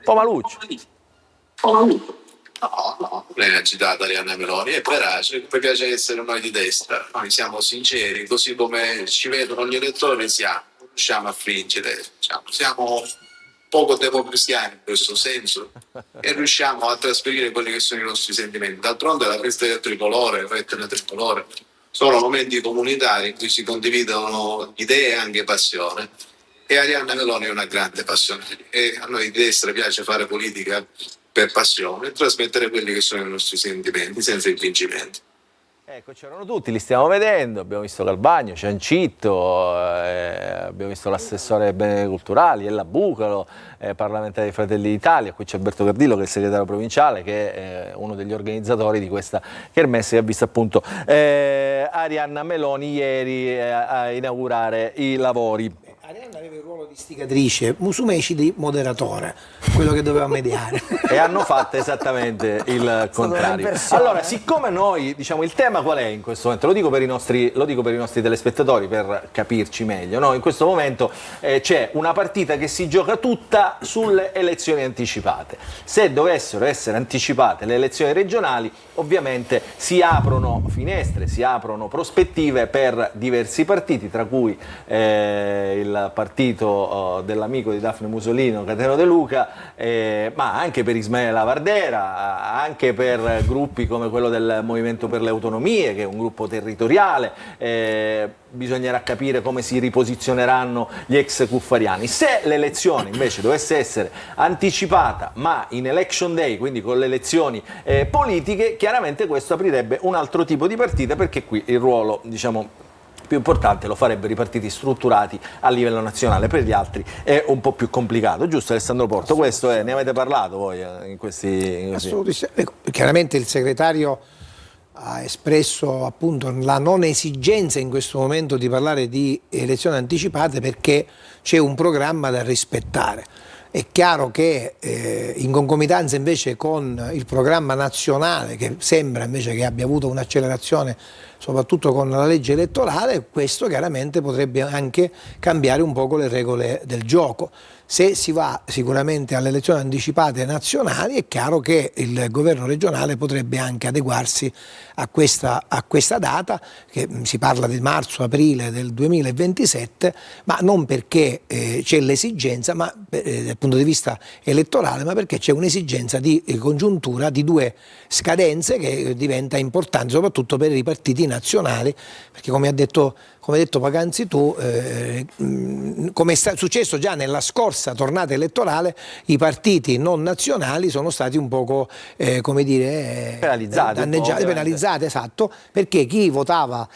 po' maluccio. No, non è agitata Arianna Meloni, è verace, come piace essere noi di destra. Noi siamo sinceri, così come ci vedono gli elettori siamo, non riusciamo a fingere, siamo poco democristiani in questo senso e riusciamo a trasferire quelli che sono i nostri sentimenti. D'altronde la festa del tricolore, l'Etna Tricolore, sono momenti comunitari in cui si condividono idee e anche passione. E Arianna Meloni è una grande passione e a noi di destra piace fare politica per passione e trasmettere quelli che sono i nostri sentimenti senza infingimenti. Ecco, c'erano tutti, li stiamo vedendo, abbiamo visto Calvagno, Ciancitto, abbiamo visto l'assessore ai beni culturali, Ella Bucalo, parlamentare dei Fratelli d'Italia, qui c'è Alberto Cardillo che è il segretario provinciale, che è uno degli organizzatori di questa kermesse, che ha visto appunto Arianna Meloni ieri a inaugurare i lavori. Arianna aveva il ruolo di istigatrice, Musumeci di moderatore, quello che doveva mediare. E hanno fatto esattamente il contrario. Allora, siccome noi, diciamo, il tema qual è in questo momento? Lo dico per i nostri telespettatori, per capirci meglio, no? In questo momento c'è una partita che si gioca tutta sulle elezioni anticipate. Se dovessero essere anticipate le elezioni regionali, ovviamente si aprono finestre, si aprono prospettive per diversi partiti, tra cui il partito dell'amico di Daphne Musolino, Cateno De Luca, ma anche per Ismaele Lavardera, anche per gruppi come quello del Movimento per le Autonomie, che è un gruppo territoriale. Bisognerà capire come si riposizioneranno gli ex cuffariani. Se l'elezione invece dovesse essere anticipata, ma in election day, quindi con le elezioni politiche, chiaramente questo aprirebbe un altro tipo di partita, perché qui il ruolo, diciamo, più importante lo farebbero i partiti strutturati a livello nazionale, per gli altri è un po' più complicato, giusto Alessandro Porto? Questo è, ne avete parlato voi in questi... Assolutamente. Ecco, chiaramente il segretario ha espresso appunto la non esigenza in questo momento di parlare di elezioni anticipate, perché c'è un programma da rispettare. È chiaro che in concomitanza invece con il programma nazionale, che sembra invece che abbia avuto un'accelerazione soprattutto con la legge elettorale, questo chiaramente potrebbe anche cambiare un poco le regole del gioco. Se si va sicuramente alle elezioni anticipate nazionali, è chiaro che il governo regionale potrebbe anche adeguarsi a questa data, che si parla di marzo-aprile del 2027, ma non perché c'è l'esigenza dal punto di vista elettorale, ma perché c'è un'esigenza di congiuntura di due scadenze che diventa importante soprattutto per i partiti nazionali, perché come hai detto poc'anzi tu, come è successo già nella scorsa tornata elettorale, i partiti non nazionali sono stati un poco, come dire, penalizzati, esatto, perché chi votava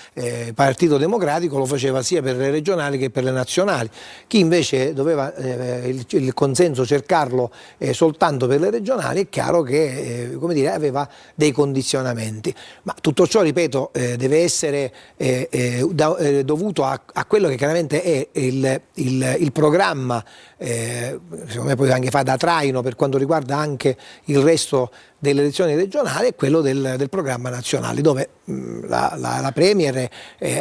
Partito Democratico lo faceva sia per le regionali che per le nazionali, chi invece doveva il consenso cercarlo soltanto per le regionali, è chiaro che come dire, aveva dei condizionamenti. Ma tutto ciò, ripeto, deve deve essere dovuto a quello che chiaramente è il programma, secondo me poi anche fa da traino per quanto riguarda anche il resto delle elezioni regionali, è quello del programma nazionale, dove la Premier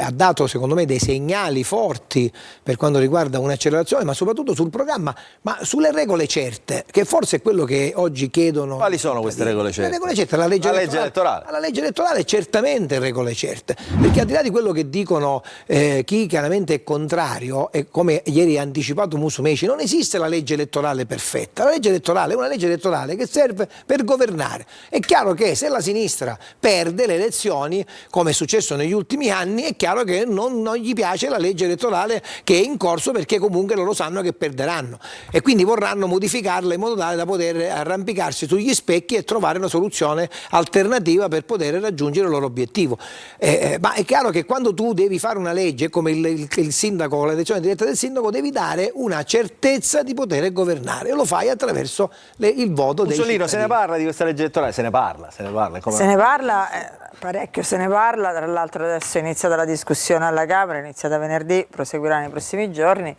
ha dato secondo me dei segnali forti per quanto riguarda un'accelerazione, ma soprattutto sul programma, ma sulle regole certe, che forse è quello che oggi chiedono. Quali sono queste regole certe? Le regole certe, la legge elettorale. La legge elettorale è certamente regole certe, perché al di là di quello che dicono chi chiaramente è contrario, e come ieri ha anticipato Musumeci, non esiste la legge elettorale perfetta. La legge elettorale è una legge elettorale che serve per governare. È chiaro che se la sinistra perde le elezioni, come è successo negli ultimi anni, è chiaro che non gli piace la legge elettorale che è in corso, perché comunque loro sanno che perderanno e quindi vorranno modificarla in modo tale da poter arrampicarsi sugli specchi e trovare una soluzione alternativa per poter raggiungere il loro obiettivo. Ma è chiaro che quando tu devi fare una legge come il sindaco, l'elezione diretta del sindaco, devi dare una certezza di poter governare, e lo fai attraverso il voto dei cittadini. Mussolino, se ne parla di questa legge elettorale? Se ne parla. Se ne parla, parecchio se ne parla, tra l'altro adesso è iniziata la discussione alla Camera, è iniziata venerdì, proseguirà nei prossimi giorni.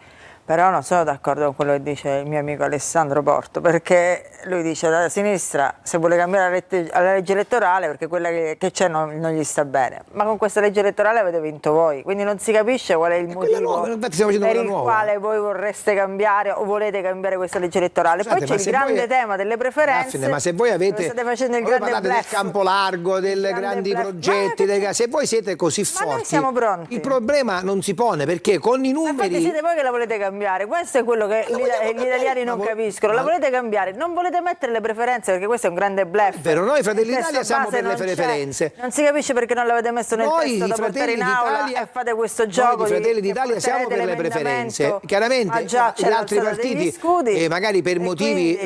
Però non sono d'accordo con quello che dice il mio amico Alessandro Porto, perché lui dice la sinistra se vuole cambiare la legge elettorale perché quella che c'è non gli sta bene, ma con questa legge elettorale avete vinto voi, quindi non si capisce qual è il motivo per il quale voi vorreste cambiare o volete cambiare questa legge elettorale. Scusate, poi c'è il grande tema delle preferenze. Daphne, ma se voi state facendo il grande parlate del campo largo, dei grandi progetti, se voi siete così forti, noi siamo pronti. Il problema non si pone, perché con i numeri... Infatti siete voi che la volete cambiare. Questo è quello che gli italiani non capiscono. La volete cambiare, non volete mettere le preferenze, perché questo è un grande bluff. Però noi Fratelli d'Italia siamo per le preferenze. Non si capisce perché non l'avete messo nel testo da portare in aula e fate questo gioco. Noi di Fratelli d'Italia siamo per le preferenze. Chiaramente gli altri partiti magari per motivi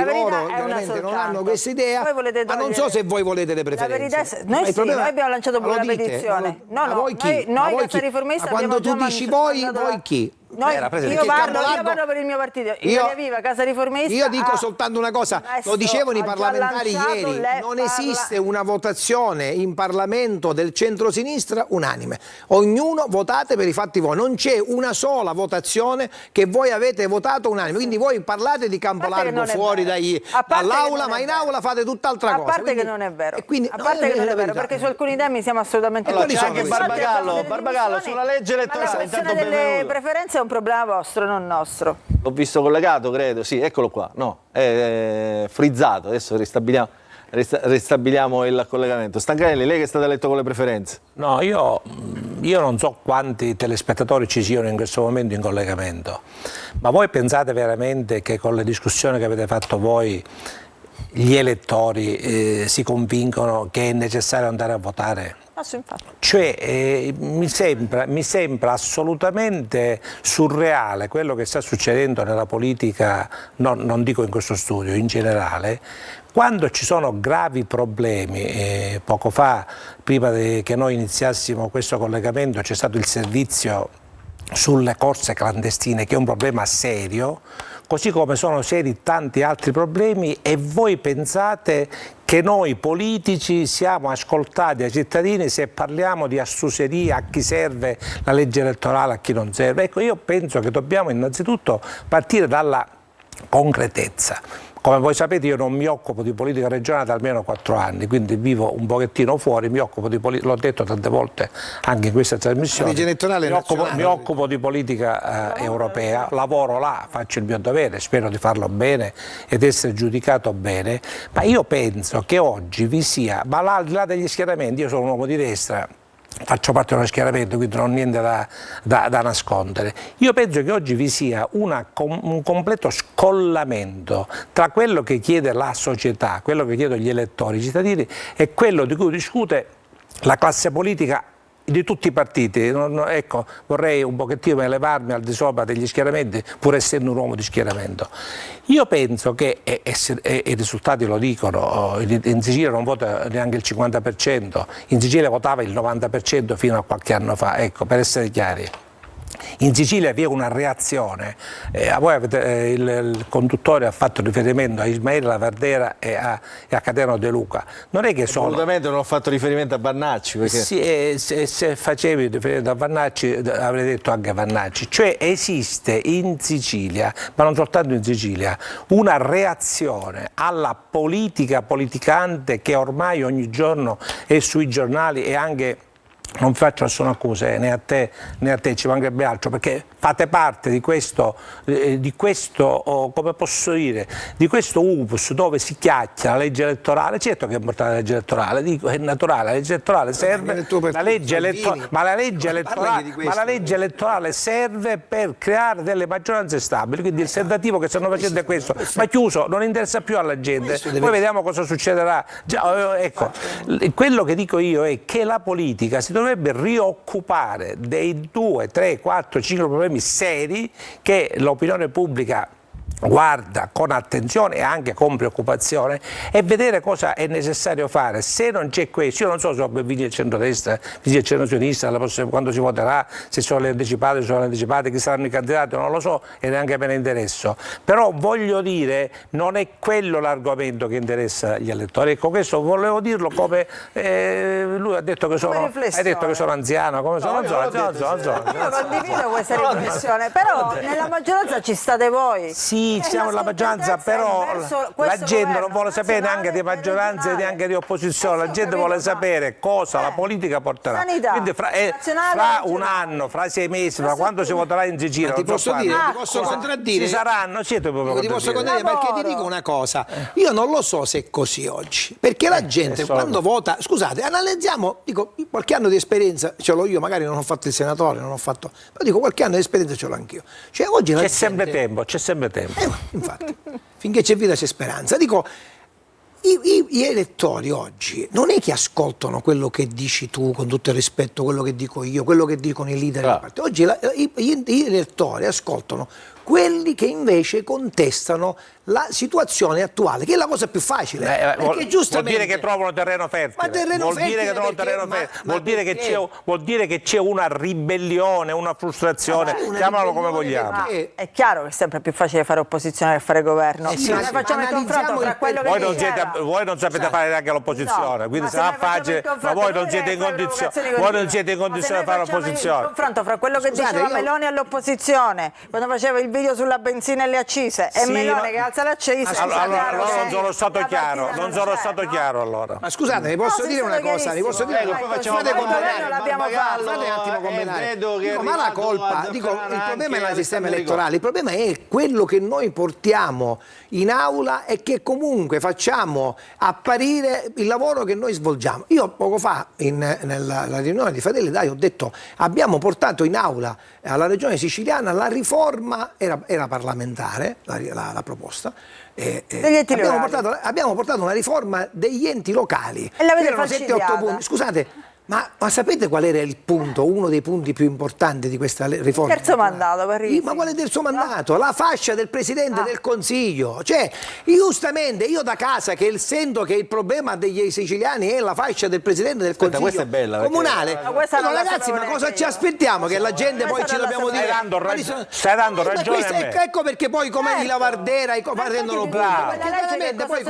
loro chiaramente non hanno questa idea, ma non so se voi volete le preferenze. Noi abbiamo lanciato pure una petizione. Noi Casa Riformista abbiamo già quando tu dici voi chi? Io parlo per il mio partito, Italia Viva, Casa Riformista. Io dico soltanto una cosa, lo dicevano i parlamentari ieri, non esiste una votazione in Parlamento del centrosinistra unanime, ognuno votate per i fatti voi, non c'è una sola votazione che voi avete votato unanime, quindi voi parlate di campo largo fuori dall'aula, ma in aula fate tutt'altra cosa. A parte che non è vero, perché su alcuni temi siamo assolutamente d'accordo. C'è anche Barbagallo sulla legge elettorale. La questione delle preferenze è un problema vostro, non nostro. L'ho visto collegato, credo, sì, eccolo qua. No, è frizzato, adesso ristabiliamo il collegamento. Stancanelli, lei che è stato eletto con le preferenze. No, io non so quanti telespettatori ci siano in questo momento in collegamento, ma voi pensate veramente che con le discussioni che avete fatto voi gli elettori si convincono che è necessario andare a votare? Cioè mi sembra assolutamente surreale quello che sta succedendo nella politica, non dico in questo studio, in generale, quando ci sono gravi problemi. Poco fa, prima che noi iniziassimo questo collegamento, c'è stato il servizio sulle corse clandestine, che è un problema serio, così come sono seri tanti altri problemi, e voi pensate che noi politici siamo ascoltati dai cittadini se parliamo di astuseria, a chi serve la legge elettorale, a chi non serve. Ecco, io penso che dobbiamo innanzitutto partire dalla concretezza. Come voi sapete, io non mi occupo di politica regionale da almeno 4 anni, quindi vivo un pochettino fuori, mi occupo di politica, l'ho detto tante volte anche in questa trasmissione, mi occupo di politica europea, lavoro là, faccio il mio dovere, spero di farlo bene ed essere giudicato bene, ma io penso che oggi vi sia, ma al di là degli schieramenti, io sono un uomo di destra, faccio parte di uno schieramento, quindi non ho niente da nascondere. Io penso che oggi vi sia un completo scollamento tra quello che chiede la società, quello che chiedono gli elettori, i cittadini, e quello di cui discute la classe politica di tutti i partiti. Ecco, vorrei un pochettino elevarmi al di sopra degli schieramenti, pur essendo un uomo di schieramento. Io penso che, e i risultati lo dicono, in Sicilia non vota neanche il 50%, in Sicilia votava il 90% fino a qualche anno fa, ecco, per essere chiari. In Sicilia vi è una reazione, il conduttore ha fatto riferimento a Ismaele Lavardera e a Cateno De Luca. Non è che sono... Assolutamente non ho fatto riferimento a Vannacci. Perché... Sì, se facevi riferimento a Vannacci avrei detto anche a Vannacci. Cioè esiste in Sicilia, ma non soltanto in Sicilia, una reazione alla politicante che ormai ogni giorno è sui giornali e anche... Non faccio nessuna accusa né a te, ci mancherebbe altro, perché fate parte di questo come posso dire, di questo upus dove si chiacchiera la legge elettorale. Certo che è importante la legge elettorale, dico, è naturale, la legge elettorale serve, ma la legge elettorale serve per creare delle maggioranze stabili, quindi il tentativo che stanno facendo è questo, ma chiuso, non interessa più alla gente, poi vediamo cosa succederà. Ecco, quello che dico io è che la politica si dovrebbe rioccupare dei 2, 3, 4, 5 problemi seri che l'opinione pubblica guarda con attenzione e anche con preoccupazione e vedere cosa è necessario fare. Se non c'è questo, io non so se vince il centrodestra, vince il centro-sinistra, quando si voterà, se sono le anticipate, chi saranno i candidati, non lo so e neanche me ne interesso, però voglio dire, non è quello l'argomento che interessa gli elettori. Ecco, questo volevo dirlo come lui ha detto che sono anziano, come sono, Io condivido questa riflessione, però nella maggioranza ci state voi. Sì, siamo nella maggioranza, però la gente non vuole sapere neanche di maggioranza e neanche di opposizione, la gente vuole sapere cosa la politica porterà. Quindi fra un anno, fra 6 mesi, fra quando si voterà in Sicilia, ti posso contraddire? Ci saranno, ti posso contraddire perché ti dico una cosa, io non lo so se è così oggi, perché la gente quando vota, scusate, analizziamo, dico, qualche anno di esperienza ce l'ho io, magari non ho fatto il senatore, però dico qualche anno di esperienza ce l'ho anch'io. Cioè, oggi c'è sempre tempo. Infatti, finché c'è vita c'è speranza. Dico, gli elettori oggi non è che ascoltano quello che dici tu, con tutto il rispetto, quello che dico io, quello che dicono i leader del partito. Oggi gli elettori ascoltano quelli che invece contestano la situazione attuale, che è la cosa più facile. Vuol dire che trovano terreno fertile, vuol dire che c'è una ribellione, una frustrazione, chiamalo come vogliamo. È chiaro che è sempre più facile fare opposizione che fare governo. Noi facciamo il confronto fra quello che voi non sapete fare neanche l'opposizione, quindi sarà facile, ma voi non siete in condizione di fare opposizione. Il confronto fra quello che diceva Meloni all'opposizione, quando faceva il video sulla benzina e le accise, e Meloni che alza le accise. Allora non sono stato chiaro, allora. Ma scusate, vi posso dire una cosa, poi fate commentare. L'abbiamo fatto. Fate un attimo commentare. Ma la colpa, il problema non è il sistema elettorale, il problema è quello che noi portiamo in aula e che comunque facciamo apparire il lavoro che noi svolgiamo. Io poco fa nella riunione di Fratelli d'Italia ho detto abbiamo portato in aula alla regione siciliana la riforma, era parlamentare la proposta, abbiamo portato una riforma degli enti locali. E l'avete erano 7-8 punti. Scusate, ma sapete qual era il punto, uno dei punti più importanti di questa riforma? Terzo mandato, ma quale terzo mandato? La fascia del Presidente del Consiglio. Cioè, giustamente, io da casa che sento che il problema degli siciliani è la fascia del Presidente del Consiglio questa è bella, comunale. Ragazzi, ma cosa ci aspettiamo? Che la gente poi ci dobbiamo dire... Stai dando ragione a me. Ecco perché poi come i Lavardera rendono bravo. Perché poi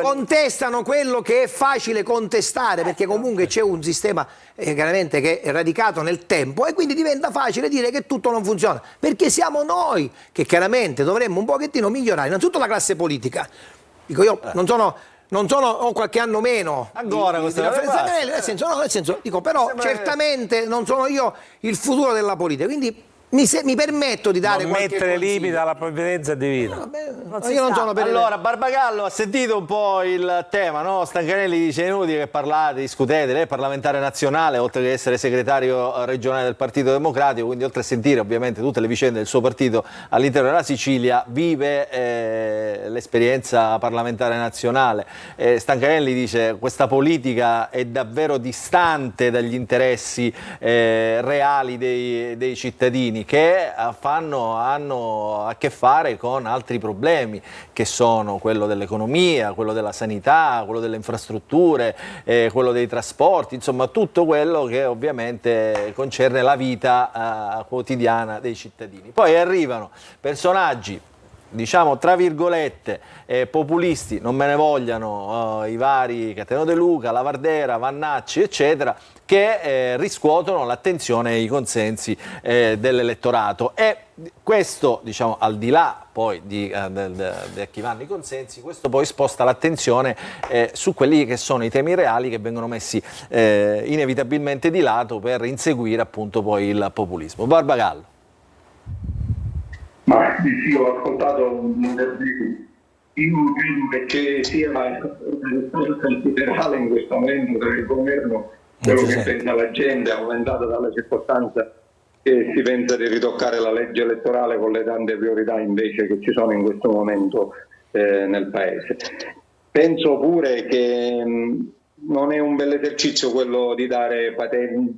contestano quello che è facile contestare, perché comunque c'è un sistema chiaramente che è radicato nel tempo e quindi diventa facile dire che tutto non funziona, perché siamo noi che chiaramente dovremmo un pochettino migliorare, innanzitutto la classe politica. Dico io, non sono ho qualche anno meno ancora nel senso, dico, però certamente non sono io il futuro della politica, quindi mi permetto di dare qualche mettere limite alla provvidenza divina. Io non sono per allora Barbagallo ha sentito un po' il tema, no? Stancanelli dice è inutile che parlate, discutete, lei è parlamentare nazionale oltre che essere segretario regionale del Partito Democratico, quindi oltre a sentire ovviamente tutte le vicende del suo partito all'interno della Sicilia vive l'esperienza parlamentare nazionale. Stancanelli dice questa politica è davvero distante dagli interessi reali dei cittadini. cittadini che hanno a che fare con altri problemi, che sono quello dell'economia, quello della sanità, quello delle infrastrutture, quello dei trasporti, insomma tutto quello che ovviamente concerne la vita quotidiana dei cittadini. Poi arrivano personaggi, diciamo tra virgolette, populisti, non me ne vogliano i vari Cateno De Luca, Lavardera, Vannacci eccetera, che riscuotono l'attenzione e i consensi dell'elettorato, e questo, diciamo, al di là poi di chi vanno i consensi, questo poi sposta l'attenzione su quelli che sono i temi reali che vengono messi inevitabilmente di lato per inseguire appunto poi il populismo. Barbagallo. Ma sì, ho ascoltato un intervento. Io credo che sia considerale in questo momento per il governo quello che pensa la gente, aumentata dalla circostanza che si pensa di ritoccare la legge elettorale con le tante priorità invece che ci sono in questo momento nel Paese. Penso pure che non è un bel esercizio quello di dare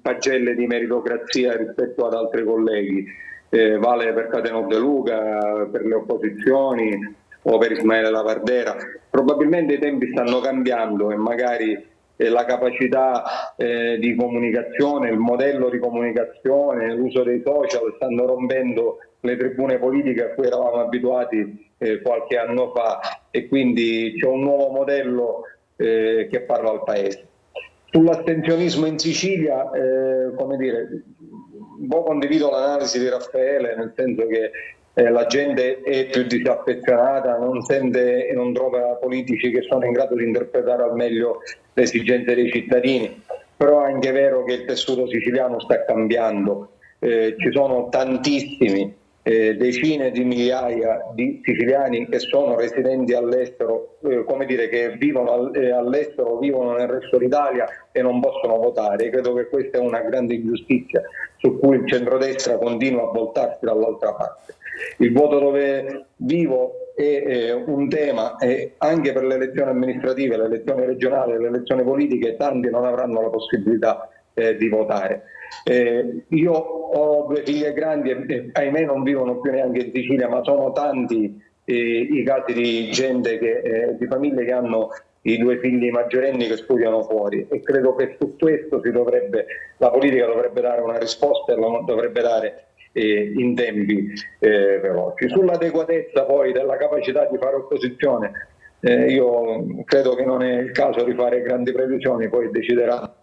pagelle di meritocrazia rispetto ad altri colleghi. Vale per Cateno De Luca, per le opposizioni o per Ismaele Lavardera. Probabilmente i tempi stanno cambiando e magari la capacità di comunicazione, il modello di comunicazione, l'uso dei social stanno rompendo le tribune politiche a cui eravamo abituati qualche anno fa, e quindi c'è un nuovo modello che parla al Paese. Sull'astensionismo in Sicilia, come dire, un po' condivido l'analisi di Raffaele, nel senso che la gente è più disaffezionata, non sente e non trova politici che sono in grado di interpretare al meglio le esigenze dei cittadini, però è anche vero che il tessuto siciliano sta cambiando, ci sono tantissimi, decine di migliaia di siciliani che sono residenti all'estero, come dire, che vivono all'estero, vivono nel resto d'Italia e non possono votare. Credo che questa è una grande ingiustizia su cui il centrodestra continua a voltarsi dall'altra parte. Il voto dove vivo è un tema, anche per le elezioni amministrative, le elezioni regionali, le elezioni politiche, tanti non avranno la possibilità di votare. Io ho due figlie grandi e ahimè non vivono più neanche in Sicilia, ma sono tanti i casi di gente di famiglie che hanno i due figli maggiorenni che studiano fuori, e credo che su questo la politica dovrebbe dare una risposta e la dovrebbe dare in tempi veloci. Sull'adeguatezza poi della capacità di fare opposizione, io credo che non è il caso di fare grandi previsioni, poi decideranno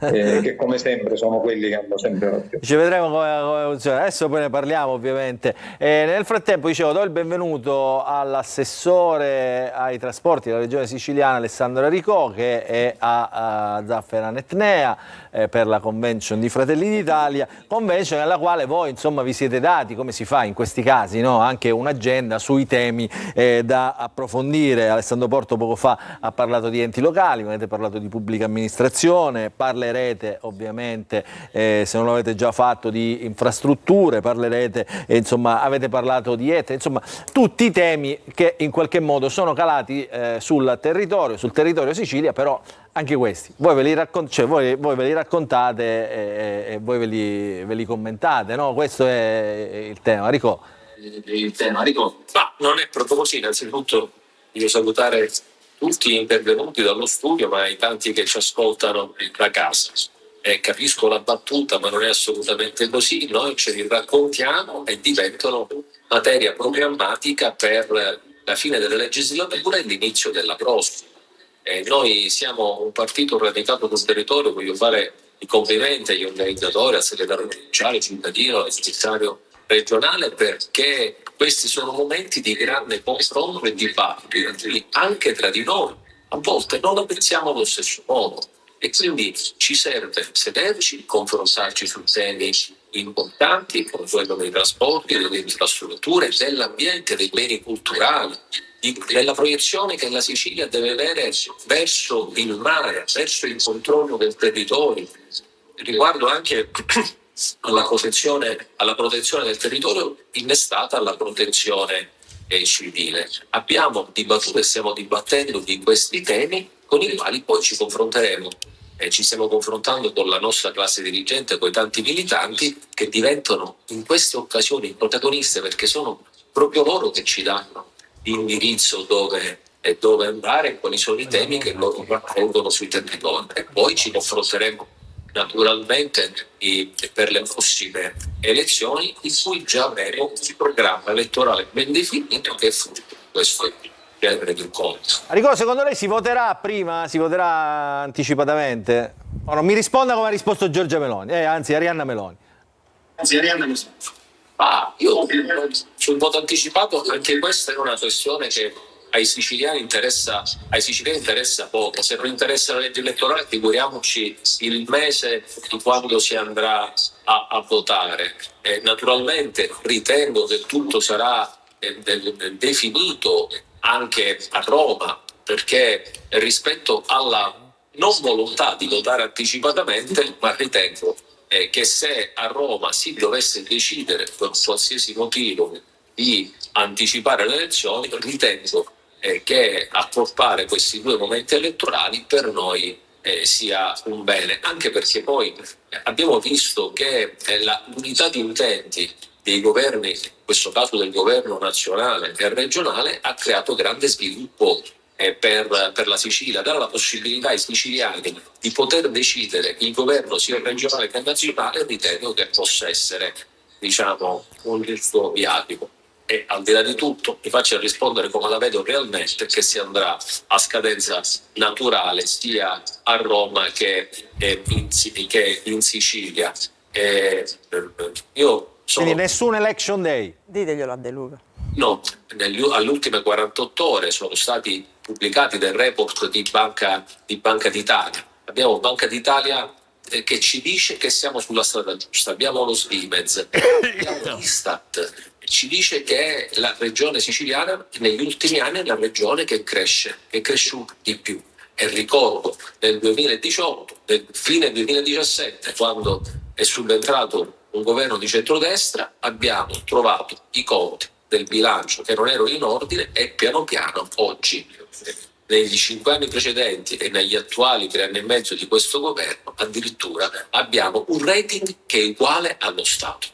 che come sempre sono quelli che hanno sempre ragione. Ci vedremo come funziona. Adesso poi ne parliamo ovviamente. Nel frattempo dicevo, do il benvenuto all'assessore ai trasporti della regione siciliana Alessandro Aricò, che è a Zaffera Netnea per la convention di Fratelli d'Italia, convention nella quale voi insomma vi siete dati, come si fa in questi casi, no? Anche un'agenda sui temi da approfondire. Alessandro Porto poco fa ha parlato di enti locali, avete parlato di pubblica amministrazione, parlerete ovviamente, se non l'avete già fatto, di infrastrutture, parlerete, insomma avete parlato di ETE, insomma tutti i temi che in qualche modo sono calati sul territorio Sicilia, però anche questi voi ve li raccontate e voi ve li commentate, no? Questo è il tema. Ricò. Ma non è proprio così. Innanzitutto voglio salutare tutti gli intervenuti dallo studio, ma i tanti che ci ascoltano da casa. Capisco la battuta, ma non è assolutamente così. Noi ce li raccontiamo e diventano materia programmatica per la fine della legislatura e l'inizio della prossima. Noi siamo un partito radicato sul territorio, voglio fare i complimenti agli organizzatori, al segretario provinciale, al cittadino, al segretario regionale, perché questi sono momenti di grande confronto e dibattito, anche tra di noi. A volte non la pensiamo allo stesso modo e quindi ci serve sederci, confrontarci su temi importanti come quello dei trasporti, delle infrastrutture, dell'ambiente, dei beni culturali, della proiezione che la Sicilia deve avere verso il mare, verso il controllo del territorio, riguardo anche alla protezione del territorio innestata alla protezione civile. Abbiamo dibattuto e stiamo dibattendo di questi temi con i quali poi ci confronteremo ci stiamo confrontando con la nostra classe dirigente, con i tanti militanti che diventano in queste occasioni protagoniste, perché sono proprio loro che ci danno l'indirizzo dove andare, quali sono i temi che loro raccolgono sui territori, e poi ci confronteremo naturalmente per le prossime elezioni, in cui già avremo il programma elettorale ben definito che è frutto di questo genere di incontro. Arrigo, secondo lei si voterà prima, si voterà anticipatamente? O no, mi risponda come ha risposto Giorgia Meloni, anzi Arianna Meloni. Io sul voto anticipato, anche questa è una questione che ai siciliani interessa poco. Se non interessa la legge elettorale, figuriamoci il mese di quando si andrà a votare. Naturalmente ritengo che tutto sarà definito anche a Roma, perché rispetto alla non volontà di votare anticipatamente, ma ritengo che se a Roma si dovesse decidere per qualsiasi motivo di anticipare le elezioni, ritengo che accorpare questi due momenti elettorali per noi sia un bene, anche perché poi abbiamo visto che l'unità di intenti dei governi, in questo caso del governo nazionale e regionale, ha creato grande sviluppo per la Sicilia, dare la possibilità ai siciliani di poter decidere il governo sia regionale che nazionale. Ritengo che possa essere, diciamo, un giusto viatico. E al di là di tutto mi faccio rispondere come la vedo realmente, che si andrà a scadenza naturale sia a Roma che in Sicilia. Quindi nessun election day? Diteglielo a De Luca. No, alle ultime 48 ore sono stati pubblicati del report di Banca d'Italia. Abbiamo Banca d'Italia che ci dice che siamo sulla strada giusta, abbiamo lo Svimez, abbiamo l'Istat, ci dice che la regione siciliana negli ultimi anni è la regione che cresce, che è cresciuta di più. E ricordo nel 2018, nel fine 2017, quando è subentrato un governo di centrodestra, abbiamo trovato i conti del bilancio che non erano in ordine, e piano piano oggi, negli 5 anni precedenti e negli attuali 3 anni e mezzo di questo governo, addirittura abbiamo un rating che è uguale allo Stato,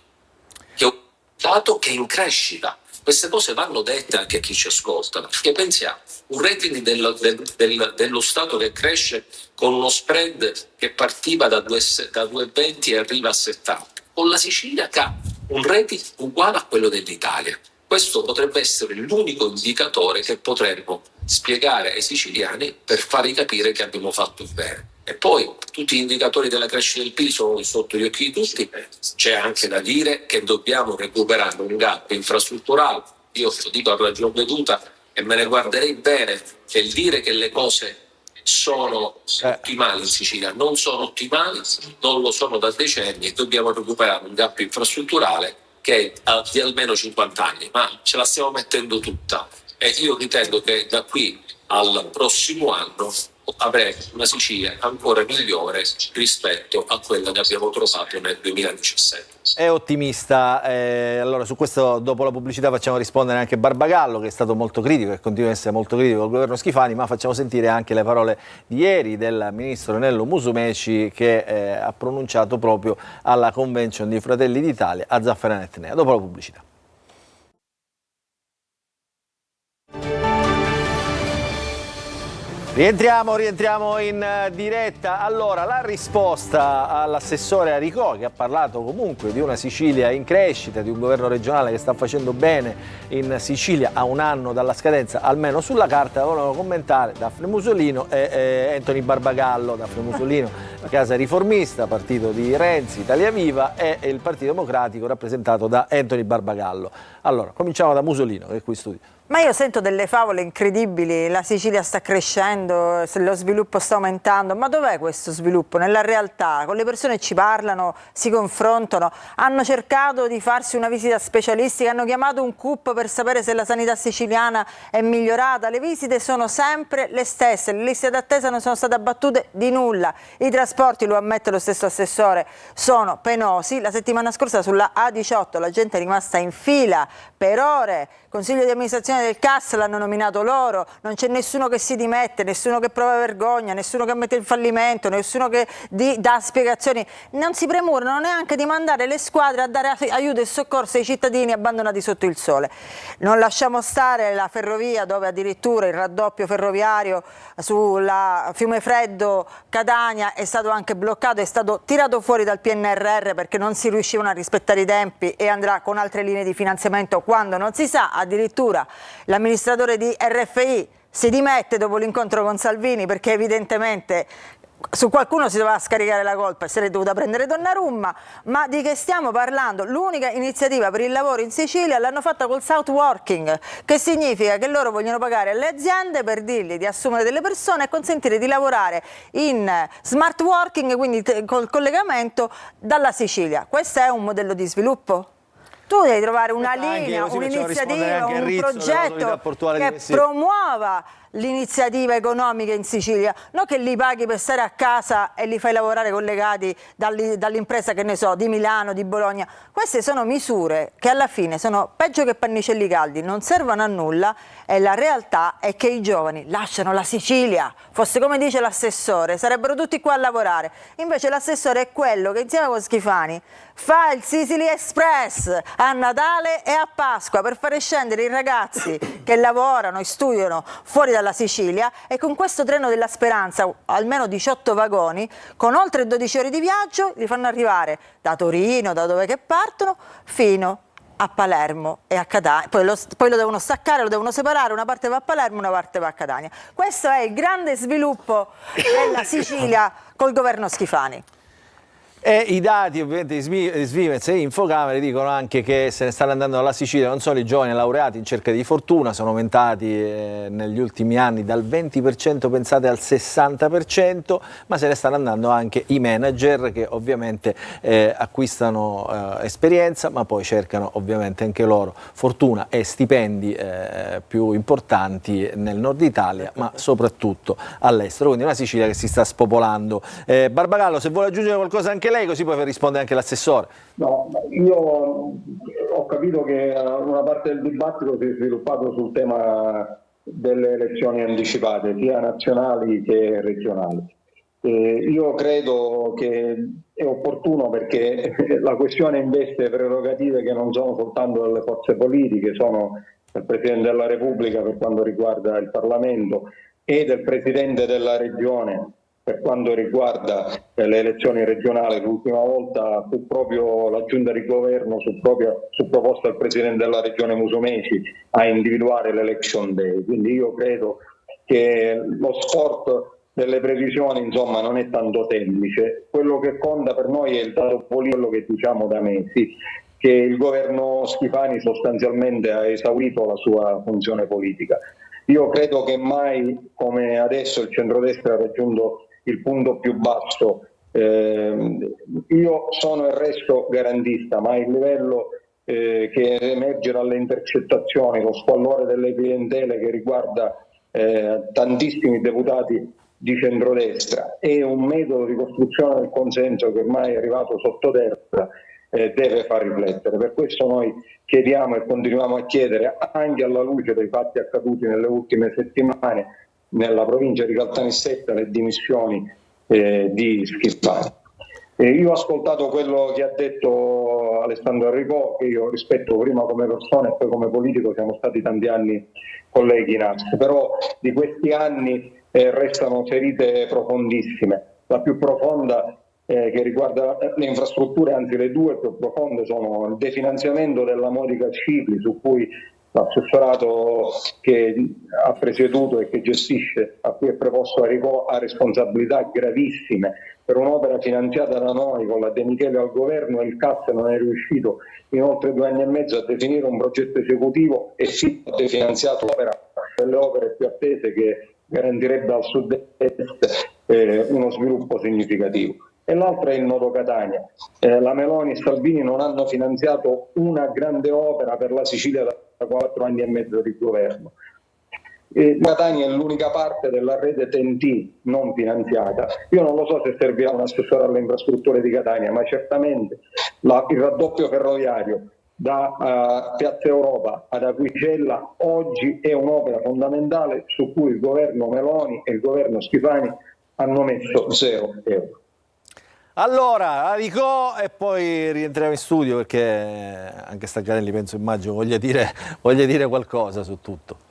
che è un Stato che è in crescita. Queste cose vanno dette anche a chi ci ascolta, perché pensiamo, un rating dello Stato che cresce con uno spread che partiva da 2,20 e arriva a 70, con la Sicilia che ha un rating uguale a quello dell'Italia. Questo potrebbe essere l'unico indicatore che potremmo spiegare ai siciliani per fargli capire che abbiamo fatto bene. E poi tutti gli indicatori della crescita del PIL sono sotto gli occhi di tutti. C'è anche da dire che dobbiamo recuperare un gap infrastrutturale. Io lo dico a ragion veduta e me ne guarderei bene, che il dire che le cose sono ottimali in Sicilia non sono ottimali, non lo sono da decenni, e dobbiamo recuperare un gap infrastrutturale che è di almeno 50 anni, ma ce la stiamo mettendo tutta, e io ritengo che da qui al prossimo anno avremo una Sicilia ancora migliore rispetto a quella che abbiamo trovato nel 2017. È ottimista, allora su questo dopo la pubblicità facciamo rispondere anche Barbagallo, che è stato molto critico e continua a essere molto critico al governo Schifani, ma facciamo sentire anche le parole di ieri del ministro Nello Musumeci, che ha pronunciato proprio alla convention di Fratelli d'Italia a Zafferana Etnea. Dopo la pubblicità. Rientriamo in diretta. Allora, la risposta all'assessore Aricò, che ha parlato comunque di una Sicilia in crescita, di un governo regionale che sta facendo bene in Sicilia a un anno dalla scadenza, almeno sulla carta, volevano commentare Daphne Musolino e Anthony Barbagallo. Daphne Musolino, la casa riformista, partito di Renzi, Italia Viva, e il Partito Democratico rappresentato da Anthony Barbagallo. Allora, cominciamo da Musolino, che è qui in studio. Ma io sento delle favole incredibili, la Sicilia sta crescendo, lo sviluppo sta aumentando, ma dov'è questo sviluppo? Nella realtà, con le persone ci parlano, si confrontano, hanno cercato di farsi una visita specialistica, hanno chiamato un CUP per sapere se la sanità siciliana è migliorata, le visite sono sempre le stesse, le liste d'attesa non sono state abbattute di nulla, i trasporti trasporti, lo ammette lo stesso assessore, sono penosi. La settimana scorsa sulla A18 la gente è rimasta in fila per ore, consiglio di amministrazione del CAS l'hanno nominato loro, non c'è nessuno che si dimette, nessuno che prova vergogna, nessuno che ammette il fallimento, nessuno che dà spiegazioni, non si premurano neanche di mandare le squadre a dare aiuto e soccorso ai cittadini abbandonati sotto il sole. Non lasciamo stare la ferrovia, dove addirittura il raddoppio ferroviario sulla Fiumefreddo Catania è stato anche bloccato, è stato tirato fuori dal PNRR perché non si riuscivano a rispettare i tempi e andrà con altre linee di finanziamento quando non si sa. Addirittura l'amministratore di RFI si dimette dopo l'incontro con Salvini perché evidentemente su qualcuno si doveva scaricare la colpa e se l'è dovuta prendere Donnarumma. Ma di che stiamo parlando? L'unica iniziativa per il lavoro in Sicilia l'hanno fatta col South Working, che significa che loro vogliono pagare alle aziende per dirgli di assumere delle persone e consentire di lavorare in smart working, quindi col collegamento dalla Sicilia. Questo è un modello di sviluppo? Tu devi trovare una linea, un'iniziativa, un progetto che promuova l'iniziativa economica in Sicilia, non che li paghi per stare a casa e li fai lavorare collegati dall'impresa, che ne so, di Milano, di Bologna. Queste sono misure che alla fine sono peggio che pannicelli caldi, non servono a nulla e la realtà è che i giovani lasciano la Sicilia. Fosse come dice l'assessore, sarebbero tutti qua a lavorare. Invece l'assessore è quello che insieme con Schifani fa il Sicily Express a Natale e a Pasqua per fare scendere i ragazzi che lavorano e studiano fuori dalla Sicilia, e con questo treno della speranza, almeno 18 vagoni, con oltre 12 ore di viaggio, li fanno arrivare da Torino, da dove che partono, fino a Palermo e a Catania. Poi lo devono staccare, lo devono separare, una parte va a Palermo, una parte va a Catania. Questo è il grande sviluppo della Sicilia col governo Schifani. E i dati ovviamente di Svimez e Infocamere dicono anche che se ne stanno andando alla Sicilia non solo i giovani laureati in cerca di fortuna, sono aumentati negli ultimi anni dal 20% pensate al 60%, ma se ne stanno andando anche i manager che ovviamente acquistano esperienza, ma poi cercano ovviamente anche loro fortuna e stipendi più importanti nel nord Italia, ma soprattutto all'estero. Quindi una Sicilia che si sta spopolando. Barbagallo, se vuole aggiungere qualcosa anche lei, così poi risponde anche l'assessore. No, io ho capito che una parte del dibattito si è sviluppato sul tema delle elezioni anticipate, sia nazionali che regionali. Io credo che è opportuno, perché la questione investe prerogative che non sono soltanto delle forze politiche, sono del Presidente della Repubblica per quanto riguarda il Parlamento e del Presidente della Regione per quanto riguarda le elezioni regionali. L'ultima volta fu proprio la giunta di governo su proposta del Presidente della Regione Musumeci a individuare l'election day. Quindi io credo che lo sport delle previsioni insomma non è tanto semplice. Quello che conta per noi è il dato politico, quello che diciamo da mesi, che il governo Schifani sostanzialmente ha esaurito la sua funzione politica. Io credo che mai come adesso il centrodestra ha raggiunto il punto più basso. Io sono e resto garantista, ma il livello che emerge dalle intercettazioni, lo squallore delle clientele che riguarda tantissimi deputati di centrodestra e un metodo di costruzione del consenso che ormai è arrivato sottoterra, deve far riflettere. Per questo noi chiediamo e continuiamo a chiedere, anche alla luce dei fatti accaduti nelle ultime settimane nella provincia di Caltanissetta, le dimissioni di Schifani. Io ho ascoltato quello che ha detto Alessandro Arrigò, che io rispetto prima come persona e poi come politico, siamo stati tanti anni colleghi in ASP, però di questi anni restano ferite profondissime. La più profonda che riguarda le infrastrutture, anzi le due più profonde, sono il definanziamento della Modica Cipri, su cui l'assessorato che ha presieduto e che gestisce, a cui è preposto Arrigò, ha responsabilità gravissime per un'opera finanziata da noi con la De Michele al governo, e il CAS non è riuscito in oltre 2 anni e mezzo a definire un progetto esecutivo e si è definanziato l'opera, delle opere più attese, che garantirebbe al sud-est uno sviluppo significativo. E l'altra è il nodo Catania. La Meloni e Salvini non hanno finanziato una grande opera per la Sicilia da 4 anni e mezzo di governo. Catania è l'unica parte della rete TEN-T non finanziata. Io non lo so se servirà un assessore alle infrastrutture di Catania, ma certamente il raddoppio ferroviario da Piazza Europa ad Aquicella oggi è un'opera fondamentale su cui il governo Meloni e il governo Schifani hanno messo 0 euro. Allora, Aricò e poi rientriamo in studio perché anche Staccarelli immagino voglia dire qualcosa su tutto.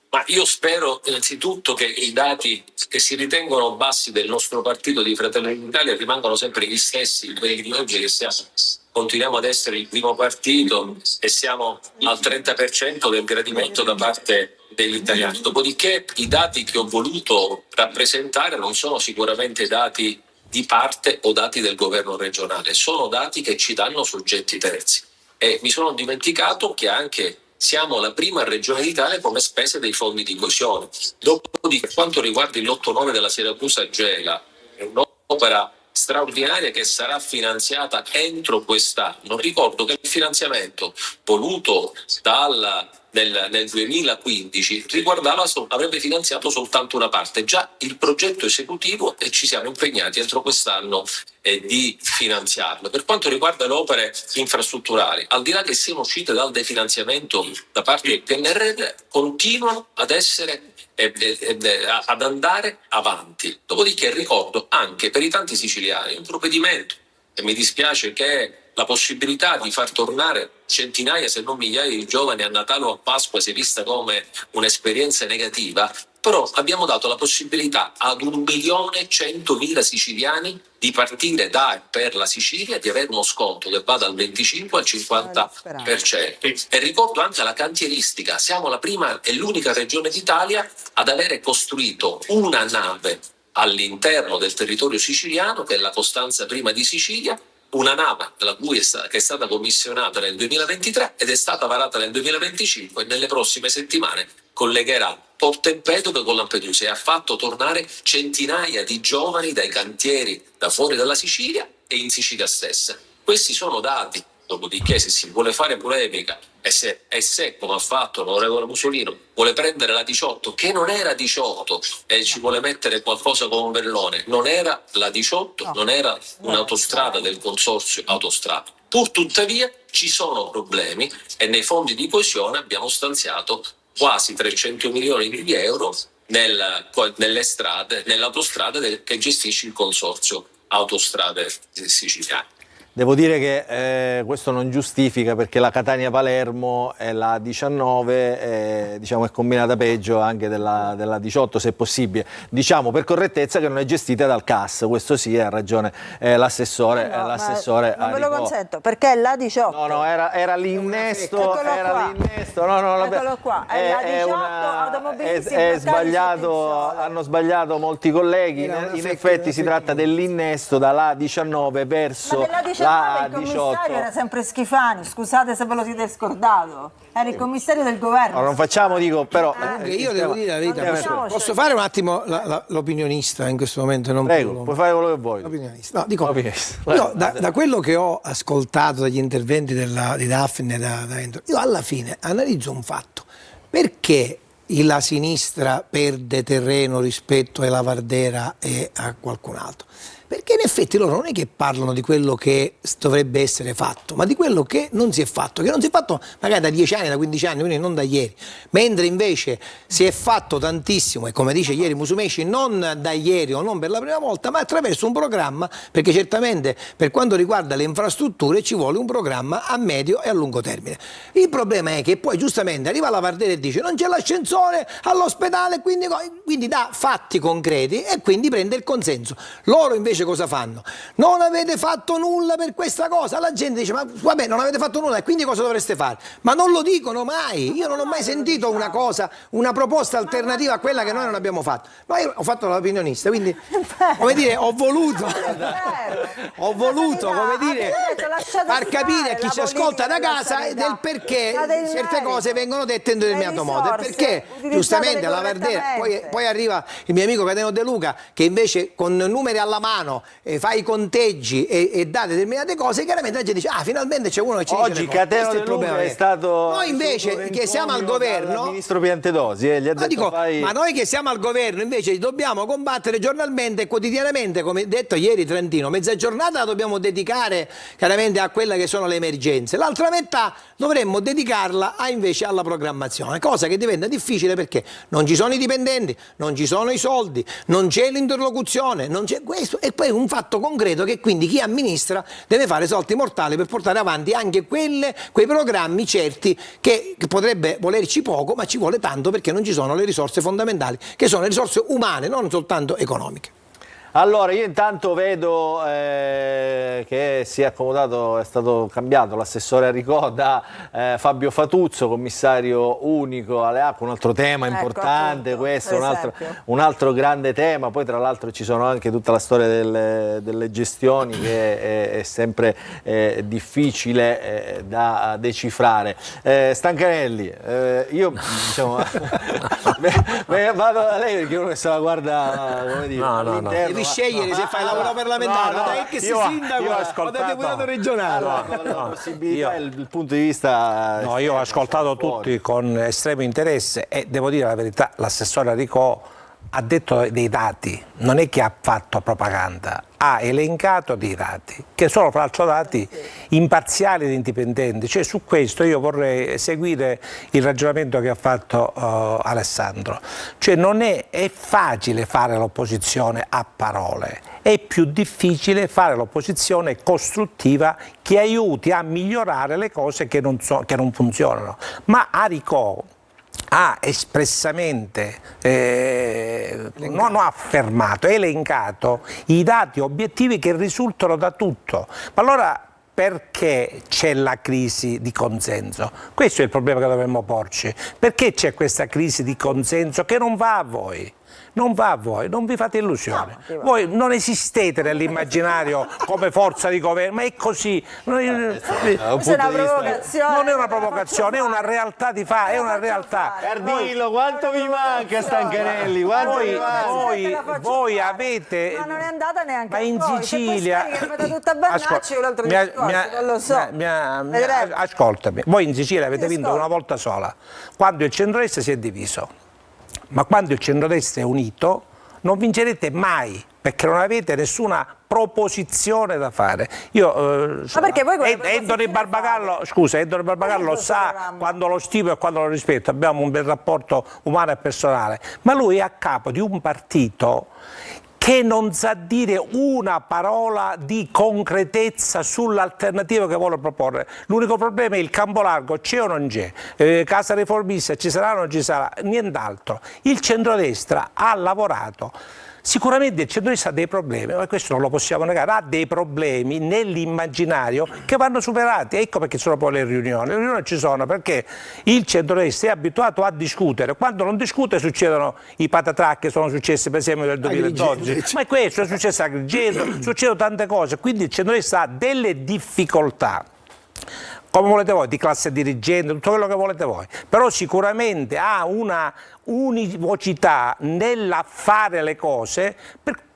Ma io spero innanzitutto che i dati che si ritengono bassi del nostro partito di Fratelli d'Italia rimangano sempre gli stessi, quelli di oggi, che continuiamo ad essere il primo partito e siamo al 30% del gradimento da parte degli italiani. Dopodiché i dati che ho voluto rappresentare non sono sicuramente dati di parte o dati del governo regionale, sono dati che ci danno soggetti terzi. E mi sono dimenticato che anche siamo la prima regione d'Italia come spese dei fondi di coesione. Dopodiché, per quanto riguarda il lotto 9 della Siracusa Gela, è un'opera straordinaria che sarà finanziata entro quest'anno. Ricordo che il finanziamento voluto nel 2015 avrebbe finanziato soltanto una parte, già il progetto esecutivo, e ci siamo impegnati entro quest'anno di finanziarlo. Per quanto riguarda le opere infrastrutturali, al di là che siano uscite dal definanziamento da parte del PNRR, continuano ad essere ad andare avanti. Dopodiché ricordo anche per i tanti siciliani un provvedimento, e mi dispiace che la possibilità di far tornare centinaia se non migliaia di giovani a Natale o a Pasqua sia vista come un'esperienza negativa, però abbiamo dato la possibilità ad 1.100.000 siciliani di partire da e per la Sicilia, di avere uno sconto che va dal 25 al 50%. E ricordo anche la cantieristica, siamo la prima e l'unica regione d'Italia ad avere costruito una nave all'interno del territorio siciliano, che è la Costanza I di Sicilia, una nave che è stata commissionata nel 2023 ed è stata varata nel 2025 e nelle prossime settimane collegherà Porto Empedocle con Lampedusa e ha fatto tornare centinaia di giovani dai cantieri da fuori dalla Sicilia e in Sicilia stessa. Questi sono dati. Dopodiché, se si vuole fare polemica e se come ha fatto l'onorevole Musolino, vuole prendere la 18, che non era 18, e ci vuole mettere qualcosa come un vellone, non era la 18, non era un'autostrada del consorzio Autostrade. Pur tuttavia ci sono problemi e nei fondi di coesione abbiamo stanziato quasi 300 milioni di euro nelle strade, nell'autostrada che gestisce il consorzio Autostrade Siciliane. Devo dire che questo non giustifica, perché la Catania-Palermo è la 19, diciamo è combinata peggio anche della 18 se possibile, diciamo per correttezza che non è gestita dal CAS, questo sì, ha ragione l'assessore. Non ve lo consento, perché è la 18. No, era l'innesto, Eccolo qua, è la 18 automobilisti. È sbagliato, hanno sbagliato molti colleghi, in effetti si tratta dell'innesto dalla 19 verso il commissario era sempre Schifani, scusate se ve lo siete scordato, era il commissario del governo. Non facciamo, dico, però io devo dire la verità, posso fare un attimo l'opinionista in questo momento? Prego, puoi fare quello che vuoi. No, dico, io, da quello che ho ascoltato dagli interventi di Daphne, io alla fine analizzo un fatto: perché la sinistra perde terreno rispetto alla Vardera e a qualcun altro? Perché in effetti loro non è che parlano di quello che dovrebbe essere fatto, ma di quello che non si è fatto, magari da 10 anni, da 15 anni, quindi non da ieri. Mentre invece si è fatto tantissimo, e come dice ieri Musumeci, non da ieri o non per la prima volta, ma attraverso un programma, perché certamente per quanto riguarda le infrastrutture ci vuole un programma a medio e a lungo termine. Il problema è che poi giustamente arriva la Vardera e dice non c'è l'ascensore all'ospedale, quindi dà fatti concreti e quindi prende il consenso. Loro invece cosa fanno? Non avete fatto nulla per questa cosa. La gente dice ma vabbè, non avete fatto nulla e quindi cosa dovreste fare? Ma non lo dicono mai. Io non ho mai sentito una proposta alternativa a quella che noi non abbiamo fatto. Ma io ho fatto l'opinionista, quindi come dire, ho voluto come dire far capire a chi ci ascolta da casa del perché certe cose vengono dette in determinato modo, e perché giustamente alla Vardera poi arriva il mio amico Cateno De Luca che invece con numeri alla mano mano, fa i conteggi e dà determinate cose, chiaramente la gente dice finalmente c'è uno che ci dice oggi Cateno De Luca è stato noi invece che siamo al governo, il ministro Piantedosi gli ha detto ma noi che siamo al governo invece dobbiamo combattere giornalmente e quotidianamente, come detto ieri Trentino, mezza giornata la dobbiamo dedicare chiaramente a quelle che sono le emergenze, l'altra metà dovremmo dedicarla invece alla programmazione, cosa che diventa difficile perché non ci sono i dipendenti, non ci sono i soldi, non c'è l'interlocuzione, non c'è questo, e poi un fatto concreto che quindi chi amministra deve fare salti mortali per portare avanti anche quei programmi certi che potrebbe volerci poco, ma ci vuole tanto perché non ci sono le risorse fondamentali, che sono le risorse umane, non soltanto economiche. Allora, io intanto vedo che si è accomodato, è stato cambiato l'assessore Aricò da Fabio Fatuzzo, commissario unico alle acque, un altro tema importante, appunto, questo un altro grande tema. Poi tra l'altro ci sono anche tutta la storia delle gestioni che è sempre difficile da decifrare. Stancanelli, io diciamo vado da lei perché uno che se la guarda, come dire, all'interno. Scegliere se fai lavoro parlamentare, dai che sei sindaco o da deputato regionale. La possibilità, il punto di vista. No, io ho ascoltato tutti con estremo interesse e devo dire la verità, l'assessore Aricò ha detto dei dati, non è che ha fatto propaganda, ha elencato dei dati, che sono fra l'altro dati imparziali ed indipendenti, cioè su questo io vorrei seguire il ragionamento che ha fatto Alessandro, cioè non è facile fare l'opposizione a parole, è più difficile fare l'opposizione costruttiva che aiuti a migliorare le cose che non funzionano, ma Aricò ha espressamente non ha affermato, elencato i dati obiettivi che risultano da tutto. Ma allora perché c'è la crisi di consenso? Questo è il problema che dovremmo porci. Perché c'è questa crisi di consenso che non va a voi? Non va a voi, non vi fate illusione. Voi non esistete nell'immaginario come forza di governo, ma è così. Non è una provocazione, è una realtà di fatto, è una realtà. Cardillo, quanto vi manca Stancanelli? Voi avete. Ma non è andata neanche. Ma in Sicilia. Ascoltami, voi in Sicilia avete vinto una volta sola, quando il centrodestra si è diviso. Ma quando il centrodestra è unito non vincerete mai, perché non avete nessuna proposizione da fare. Ma perché voi Ettore Barbagallo sa quando lo stimo e quando lo rispetto, abbiamo un bel rapporto umano e personale, ma lui è a capo di un partito che non sa dire una parola di concretezza sull'alternativa che vuole proporre. L'unico problema è il campo largo, c'è o non c'è, casa riformista ci sarà o non ci sarà, nient'altro. Il centrodestra ha lavorato. Sicuramente il centrodestra ha dei problemi, ma questo non lo possiamo negare, ha dei problemi nell'immaginario che vanno superati. Ecco perché sono poi le riunioni ci sono perché il centrodestra è abituato a discutere, quando non discute succedono i patatrac che sono successi per esempio nel 2012, ma questo è successo a Agrigento, succedono tante cose, quindi il centrodestra ha delle difficoltà. Come volete voi, di classe dirigente, tutto quello che volete voi, però sicuramente ha una univocità nella fare le cose,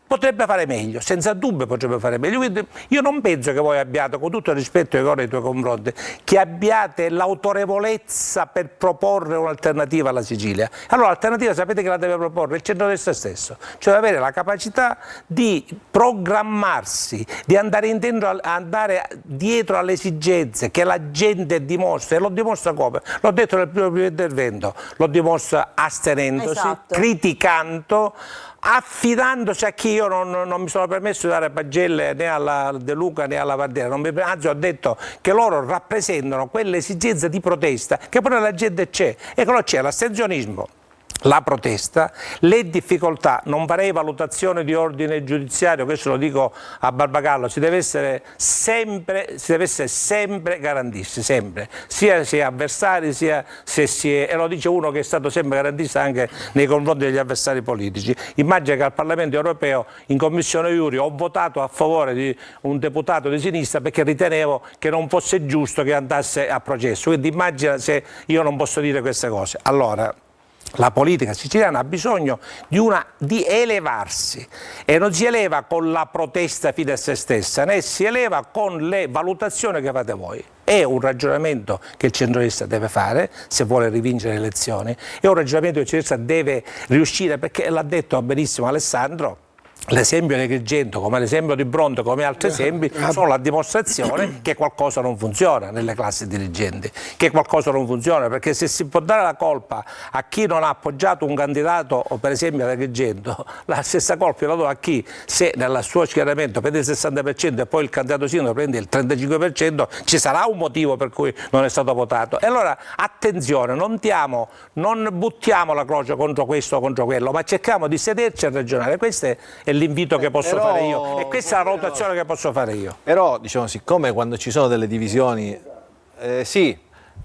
potrebbe fare meglio, senza dubbio potrebbe fare meglio. Quindi io non penso che voi abbiate, con tutto il rispetto che ho nei tuoi confronti, che abbiate l'autorevolezza per proporre un'alternativa alla Sicilia. Allora l'alternativa sapete che la deve proporre il centrodestra stesso, cioè avere la capacità di programmarsi, di andare dietro alle esigenze che la gente dimostra, e lo dimostra come? L'ho detto nel primo intervento, lo dimostra astenendosi, criticando, affidandosi a chi io non mi sono permesso di dare pagelle né alla De Luca né alla Vardera, anzi ho detto che loro rappresentano quell'esigenza di protesta che poi la gente c'è, e che c'è l'astensionismo, la protesta, le difficoltà. Non farei valutazione di ordine giudiziario, questo lo dico a Barbagallo, si deve essere sempre garantisti, sempre, sia se è avversari sia se si è, e lo dice uno che è stato sempre garantista anche nei confronti degli avversari politici. Immagina che al Parlamento europeo in Commissione Iuri ho votato a favore di un deputato di sinistra perché ritenevo che non fosse giusto che andasse a processo, quindi immagina se io non posso dire queste cose. Allora La politica siciliana ha bisogno di elevarsi, e non si eleva con la protesta fine a se stessa, né si eleva con le valutazioni che fate voi. È un ragionamento che il centrodestra deve fare se vuole rivincere le elezioni, è un ragionamento che il centrodestra deve riuscire, perché l'ha detto benissimo Alessandro. L'esempio di Agrigento, come l'esempio di Bronte, come altri esempi, sono la dimostrazione che qualcosa non funziona nelle classi dirigenti, che qualcosa non funziona, perché se si può dare la colpa a chi non ha appoggiato un candidato, o per esempio ad Agrigento, la stessa colpa la do a chi, se nel suo schieramento prende il 60% e poi il candidato sindaco prende il 35%, ci sarà un motivo per cui non è stato votato. E allora attenzione, non buttiamo la croce contro questo o contro quello, ma cerchiamo di sederci a ragionare. Questo è l'invito che posso fare io, e questa è la valutazione che posso fare io. Però, diciamo, siccome quando ci sono delle divisioni,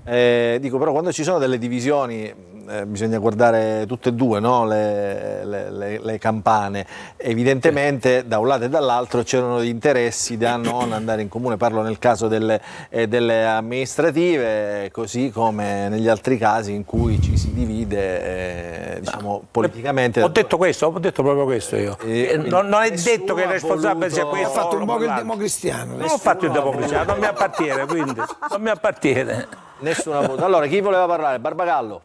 però quando ci sono delle divisioni bisogna guardare tutte e due, no? le campane. Evidentemente da un lato e dall'altro c'erano gli interessi da non andare in comune, parlo nel caso delle amministrative, così come negli altri casi in cui ci si divide politicamente. Ho detto proprio questo io. Non è detto che il responsabile sia questo. Ha fatto un po' il democristiano. Non ho fatto il democristiano, non mi appartiene, quindi non mi appartiene. Nessuno ha votato. Allora, chi voleva parlare? Barbagallo.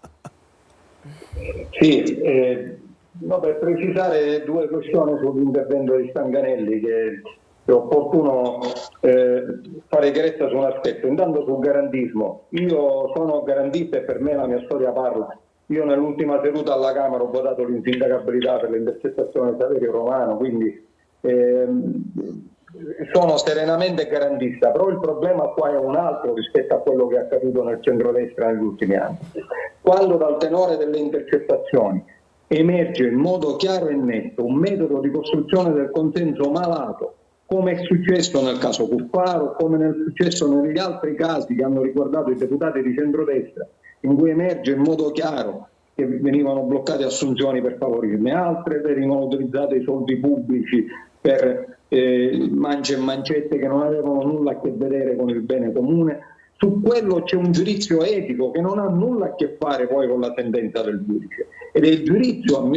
Sì, per precisare due questioni sull'intervento di Stanganelli, che è opportuno fare chiarezza su un aspetto. Intanto sul garantismo, io sono garantista e per me la mia storia parla. Io nell'ultima seduta alla Camera ho votato l'insindacabilità per le intercettazioni di Saverio Romano, quindi sono serenamente garantista, però il problema qua è un altro rispetto a quello che è accaduto nel centrodestra negli ultimi anni. Quando dal tenore delle intercettazioni emerge in modo chiaro e netto un metodo di costruzione del consenso malato, come è successo nel caso Cuffaro, come è successo negli altri casi che hanno riguardato i deputati di centrodestra, in cui emerge in modo chiaro che venivano bloccate assunzioni per favorirne altre, venivano utilizzati i soldi pubblici per mance e mancette che non avevano nulla a che vedere con il bene comune. Su quello c'è un giudizio etico che non ha nulla a che fare poi con la sentenza del giudice, ed è il giudizio,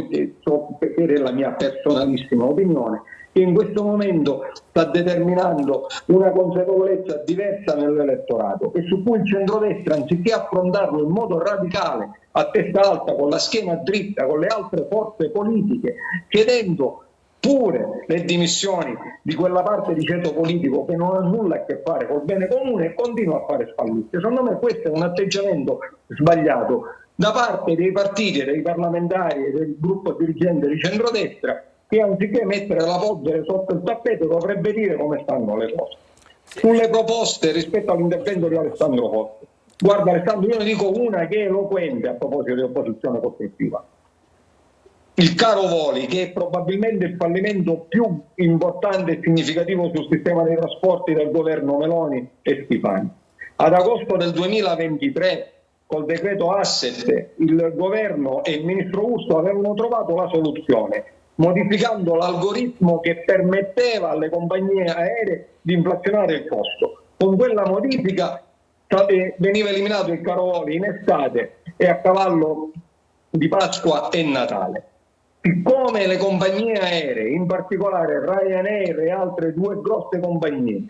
perché è la mia personalissima opinione, che in questo momento sta determinando una consapevolezza diversa nell'elettorato, e su cui il centrodestra, anziché affrontarlo in modo radicale, a testa alta, con la schiena dritta, con le altre forze politiche, chiedendo pure le dimissioni di quella parte di ceto politico che non ha nulla a che fare col bene comune, continua a fare spallucce. Secondo me questo è un atteggiamento sbagliato da parte dei partiti, dei parlamentari e del gruppo dirigente di centrodestra, che anziché mettere la polvere sotto il tappeto dovrebbe dire come stanno le cose. Sulle proposte rispetto all'intervento di Alessandro Forte, guarda Alessandro, io ne dico una che è eloquente a proposito di opposizione costruttiva. Il caro voli, che è probabilmente il fallimento più importante e significativo sul sistema dei trasporti del governo Meloni e Schifani. Ad agosto del 2023, col decreto asset, il governo e il ministro Urso avevano trovato la soluzione, modificando l'algoritmo che permetteva alle compagnie aeree di inflazionare il costo. Con quella modifica veniva eliminato il caro voli in estate e a cavallo di Pasqua e Natale. Siccome le compagnie aeree, in particolare Ryanair e altre due grosse compagnie,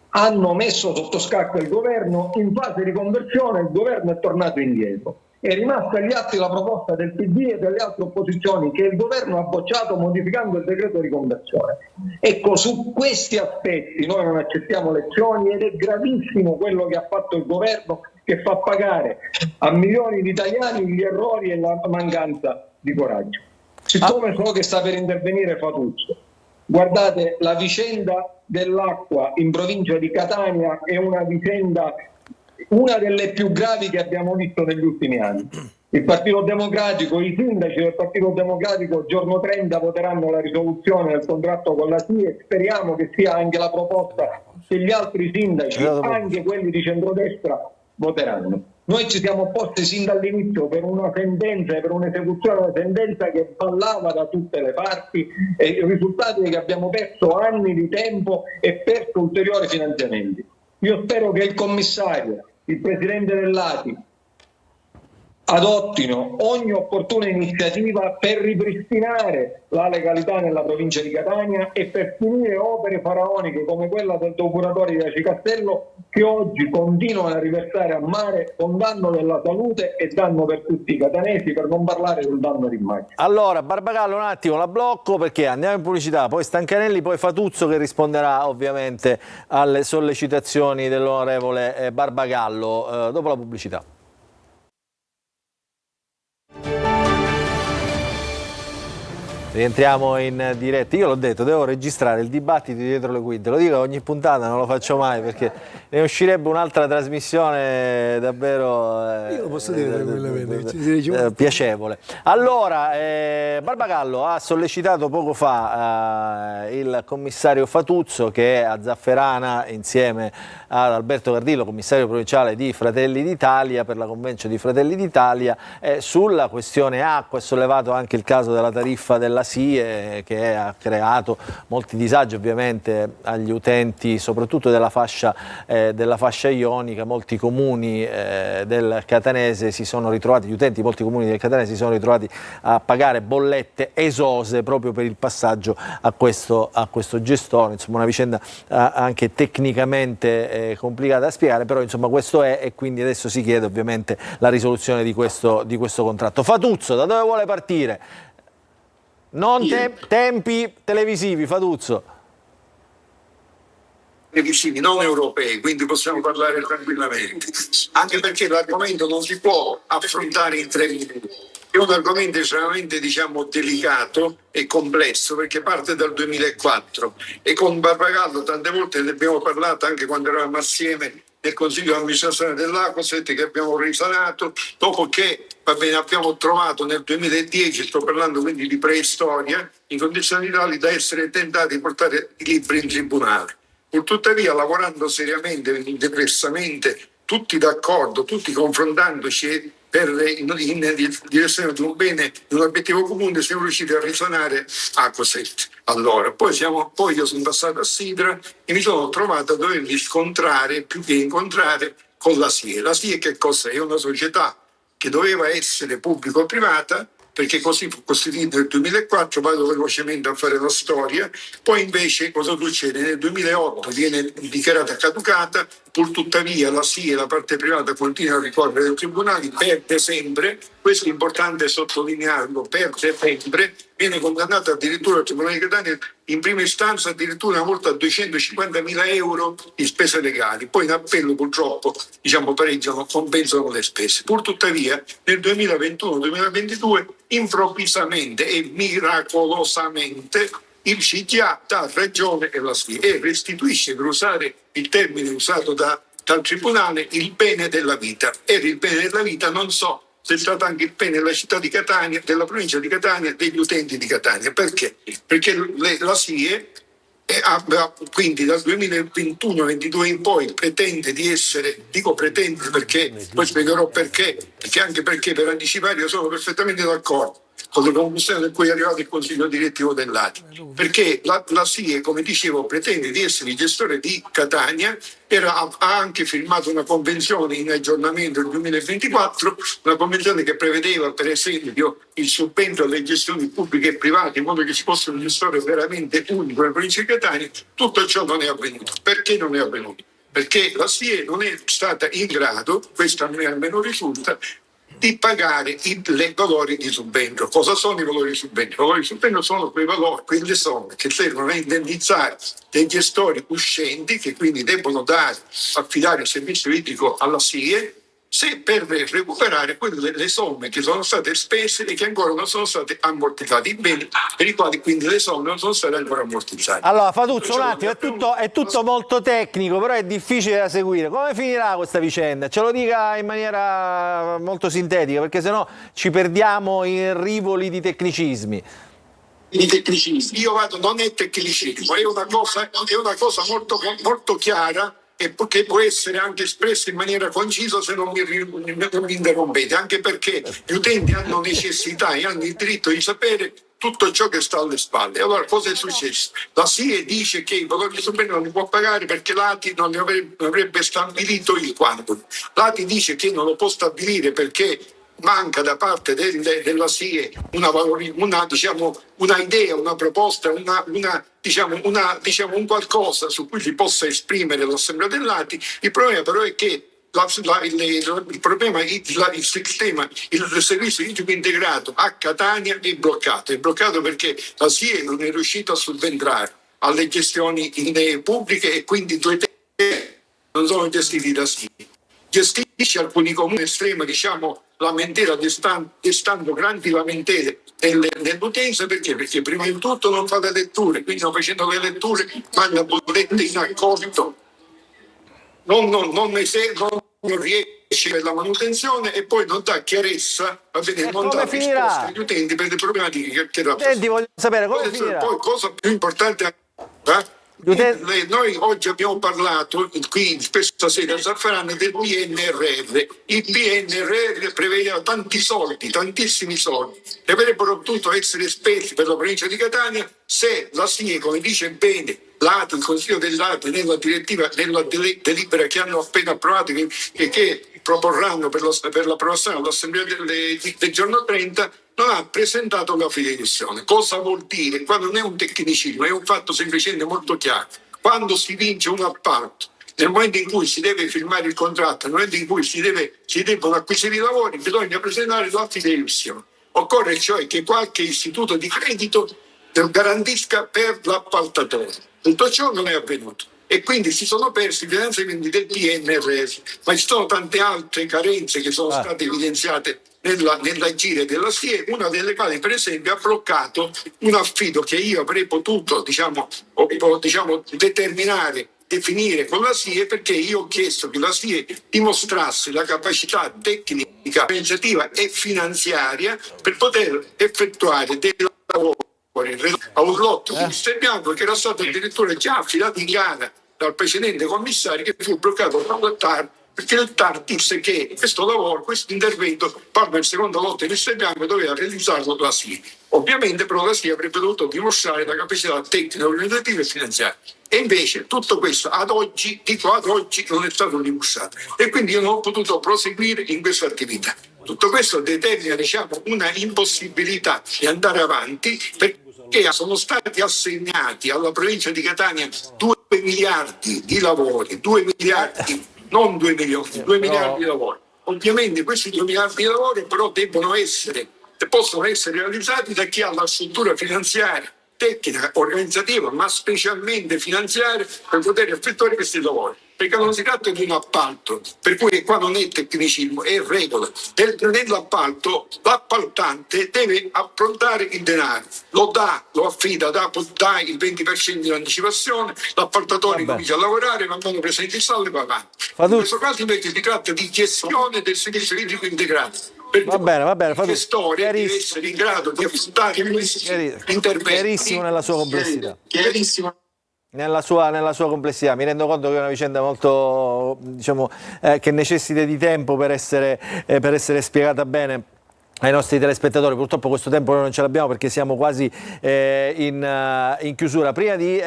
hanno messo sotto scacco il governo, in fase di conversione il governo è tornato indietro. È rimasta agli atti la proposta del PD e delle altre opposizioni che il governo ha bocciato modificando il decreto di conversione. Ecco, su questi aspetti noi non accettiamo lezioni, ed è gravissimo quello che ha fatto il governo, che fa pagare a milioni di italiani gli errori e la mancanza di coraggio. Siccome so che sta per intervenire Fatuzzo, guardate, la vicenda dell'acqua in provincia di Catania è una vicenda, una delle più gravi che abbiamo visto negli ultimi anni. Il Partito Democratico, i sindaci del Partito Democratico il giorno 30 voteranno la risoluzione del contratto con la SIE, e speriamo che sia anche la proposta che gli altri sindaci, anche quelli di centrodestra, voteranno. Noi ci siamo opposti sin dall'inizio per una sentenza e per un'esecuzione della sentenza che ballava da tutte le parti, e il risultato è che abbiamo perso anni di tempo e perso ulteriori finanziamenti. Io spero che il commissario, il presidente dell'ATI, adottino ogni opportuna iniziativa per ripristinare la legalità nella provincia di Catania e per finire opere faraoniche come quella del depuratore di Aci Castello, che oggi continuano a riversare a mare con danno della salute e danno per tutti i catanesi, per non parlare del danno d'immagine. Allora, Barbagallo, un attimo, la blocco perché andiamo in pubblicità, poi Stancanelli, poi Fatuzzo che risponderà ovviamente alle sollecitazioni dell'onorevole Barbagallo dopo la pubblicità. Rientriamo in diretta. Io l'ho detto, devo registrare il dibattito dietro le quinte. Lo dico ogni puntata, non lo faccio mai perché ne uscirebbe un'altra trasmissione davvero Io lo posso dire tranquillamente, piacevole. Allora, Barbagallo ha sollecitato poco fa il commissario Fatuzzo, che è a Zafferana insieme ad Alberto Cardillo, commissario provinciale di Fratelli d'Italia, per la convention di Fratelli d'Italia, sulla questione acqua. È sollevato anche il caso della tariffa della SIE, che ha creato molti disagi ovviamente agli utenti, soprattutto della fascia ionica. Molti comuni del Catanese si sono ritrovati, gli utenti di molti comuni del Catanese si sono ritrovati a pagare bollette esose proprio per il passaggio a questo gestore. Insomma, una vicenda anche tecnicamente complicata da spiegare, però insomma questo è, e quindi adesso si chiede ovviamente la risoluzione di questo contratto. Fatuzzo, da dove vuole partire? Non tempi televisivi, Fatuzzo. Televisivi, non europei, quindi possiamo parlare tranquillamente. Anche perché l'argomento non si può affrontare in 3 minuti. È un argomento estremamente, delicato e complesso, perché parte dal 2004 e con Barbagallo tante volte ne abbiamo parlato anche quando eravamo assieme nel Consiglio di amministrazione dell'Acoset, che abbiamo risanato dopo che abbiamo trovato nel 2010, sto parlando quindi di preistoria, in condizioni tali da essere tentati di portare i libri in tribunale. Purtuttavia, lavorando seriamente, diversamente, tutti d'accordo, tutti confrontandoci in direzione di un bene, di un obiettivo comune, siamo riusciti a risanare Acoset. Allora, poi io sono passato a Sidra e mi sono trovato a dovermi scontrare, più che incontrare, con la SIE. La SIE che cos'è? È una società che doveva essere pubblico-privata, perché così fu costituita nel 2004, vado velocemente a fare la storia, poi invece cosa succede? Nel 2008 viene dichiarata caducata, pur tuttavia la SIE, la parte privata, continua a ricorrere ai tribunali, perde sempre, questo è importante sottolinearlo, perde sempre, viene condannata addirittura al Tribunale di Catania in prima istanza addirittura una volta a 250.000 euro di spese legali, poi in appello purtroppo pareggiano, compensano le spese. Pur tuttavia nel 2021-2022 improvvisamente e miracolosamente il CGA dà ragione alla SIE e restituisce, per usare il termine usato dal Tribunale, il bene della vita. Era il bene della vita, non so se è stato anche il bene della città di Catania, della provincia di Catania e degli utenti di Catania. Perché? Perché la SIE quindi dal 2021-22 in poi pretende di essere, dico pretende perché poi spiegherò perché anche perché per anticipare io sono perfettamente d'accordo con le conclusioni a cui è arrivato il Consiglio direttivo dell'ATI, perché la SIE, come dicevo, pretende di essere il gestore di Catania, ha anche firmato una convenzione in aggiornamento nel 2024, una convenzione che prevedeva per esempio il subentro alle gestioni pubbliche e private in modo che ci fosse un gestore veramente unico nella provincia di Catania. Tutto ciò non è avvenuto. Perché non è avvenuto? Perché la SIE non è stata in grado, questo a me almeno risulta, di pagare i valori di subentro. Cosa sono i valori di subentro? I valori di subentro sono quei valori, quelle somme che servono a indennizzare dei gestori uscenti che quindi debbono affidare il servizio idrico alla SIE per recuperare le somme che sono state spese e che ancora non sono state ammortizzate, i beni per i quali quindi le somme non sono state ancora ammortizzate. Allora Fatuzzo, un attimo, è tutto molto tecnico, però è difficile da seguire. Come finirà questa vicenda? Ce lo dica in maniera molto sintetica, perché sennò ci perdiamo in rivoli di tecnicismi. Io non è tecnicismo, è una cosa molto, molto chiara e che può essere anche espressa in maniera concisa se non mi interrompete, anche perché gli utenti hanno necessità e hanno il diritto di sapere tutto ciò che sta alle spalle. Allora cosa è successo? La SIE dice che i valori di subentro non li può pagare perché l'ATI non avrebbe stabilito il quantum. L'ATI dice che non lo può stabilire perché manca da parte della SIE una idea, una proposta, un qualcosa su cui si possa esprimere l'Assemblea dell'ATI. Il problema però è che il servizio idrico integrato a Catania è bloccato perché la SIE non è riuscita a subentrare alle gestioni pubbliche e quindi 2/3 non sono gestiti da SIE. Gestisce alcuni comuni estremi, lamentela, destando grandi lamentele nell'utenza, perché prima di tutto non fa le letture, quindi non facendo le letture manda bollette in acconto, non riesce per la manutenzione e poi non dà chiarezza, non dà risposta agli utenti per le problematiche che rappresentano. Voglio sapere come finirà. Poi cosa più importante, noi oggi abbiamo parlato qui questa sera a Zafferana del PNRR. Il PNRR prevedeva tanti soldi, tantissimi soldi, che avrebbero potuto essere spesi per la provincia di Catania se la SIE, come dice bene l'ATI, il Consiglio dell'ATI nella direttiva, nella delibera che hanno appena approvato che proporranno per l'approvazione all'Assemblea del giorno 30, non ha presentato la fideiussione. Cosa vuol dire? Qua non è un tecnicismo, è un fatto semplicemente molto chiaro. Quando si vince un appalto, nel momento in cui si deve firmare il contratto, nel momento in cui si debbono acquisire i lavori, bisogna presentare la fideiussione. Occorre cioè che qualche istituto di credito garantisca per l'appaltatore. Tutto ciò non è avvenuto e quindi si sono persi i finanziamenti del PNRR, ma ci sono tante altre carenze che sono state evidenziate nell'agire della SIE, una delle quali per esempio ha bloccato un affido che io avrei potuto definire con la SIE, perché io ho chiesto che la SIE dimostrasse la capacità tecnica, organizzativa e finanziaria per poter effettuare dei lavori a un lotto di Vista Bianco che era stato addirittura già affidato in gara dal precedente commissario, che fu bloccato dal TAR perché il TAR disse che questo intervento, parlo del secondo lotto di Vista Bianco, doveva realizzarlo la SIE. Ovviamente però la SIE avrebbe dovuto dimostrare la capacità tecnica, organizzativa e finanziaria. E invece tutto questo ad oggi non è stato dimostrato e quindi io non ho potuto proseguire in questa attività. Tutto questo determina una impossibilità di andare avanti, perché sono stati assegnati alla provincia di Catania 2 miliardi di lavori, 2 miliardi, non 2 milioni, 2 miliardi di lavori. Ovviamente questi 2 miliardi di lavori però possono essere realizzati da chi ha la struttura finanziaria, tecnica, organizzativa, ma specialmente finanziaria per poter effettuare questi lavori. Perché non si tratta di un appalto, per cui qua non è tecnicismo, è regola. Nell'appalto l'appaltante deve approntare il denaro, lo affida, dà il 20% di anticipazione, l'appaltatore comincia a lavorare, man mano presenta il saldo e va avanti. In questo caso invece si tratta di gestione del servizio idrico integrato. Va bene, il gestore deve essere in grado di affrontare questi interventi. Chiarissimo nella sua complessità. Chiarissimo. Nella sua complessità. Mi rendo conto che è una vicenda molto, che necessita di tempo per essere spiegata bene ai nostri telespettatori. Purtroppo questo tempo noi non ce l'abbiamo perché siamo quasi in chiusura. Prima di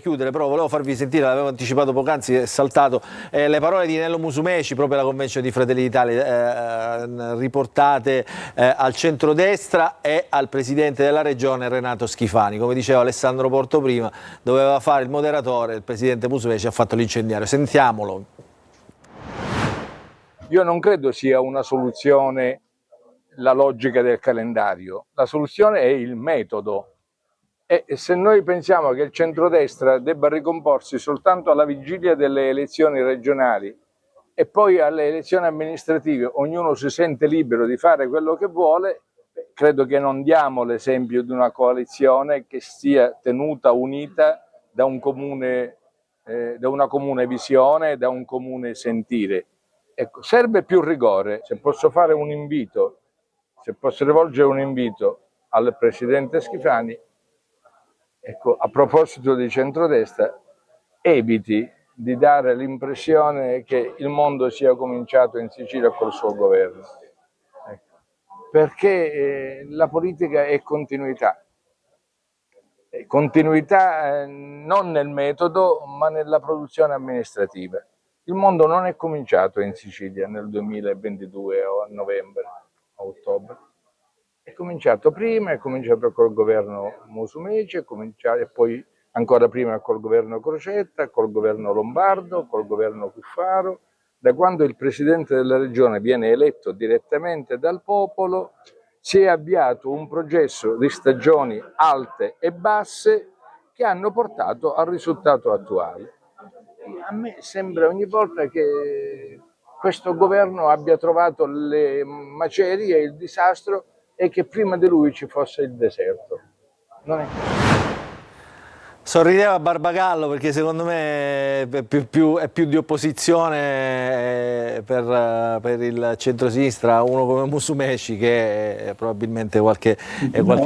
chiudere però volevo farvi sentire, l'avevo anticipato poc'anzi, è saltato, le parole di Nello Musumeci proprio alla convention di Fratelli d'Italia, riportate al centrodestra e al presidente della regione Renato Schifani. Come diceva Alessandro Porto prima, doveva fare il moderatore, il presidente Musumeci ha fatto l'incendiario. Sentiamolo. Io non credo sia una soluzione la logica del calendario, la soluzione è il metodo e se noi pensiamo che il centrodestra debba ricomporsi soltanto alla vigilia delle elezioni regionali e poi alle elezioni amministrative ognuno si sente libero di fare quello che vuole, credo che non diamo l'esempio di una coalizione che sia tenuta unita da una comune visione, da un comune sentire. Ecco, serve più rigore. Se posso fare un invito, se posso rivolgere un invito al presidente Schifani, ecco, a proposito di centrodestra, eviti di dare l'impressione che il mondo sia cominciato in Sicilia col suo governo, ecco, perché la politica è continuità non nel metodo ma nella produzione amministrativa. Il mondo non è cominciato in Sicilia nel 2022 o a novembre. a ottobre. È cominciato prima, è cominciato col governo Musumeci, e poi ancora prima col governo Crocetta, col governo Lombardo, col governo Cuffaro. Da quando il Presidente della Regione viene eletto direttamente dal popolo, si è avviato un processo di stagioni alte e basse che hanno portato al risultato attuale. A me sembra ogni volta che questo governo abbia trovato le macerie e il disastro e che prima di lui ci fosse il deserto. Non è Sorrideva Barbagallo perché secondo me è più di opposizione per il centrosinistra uno come Musumeci, che è probabilmente qualche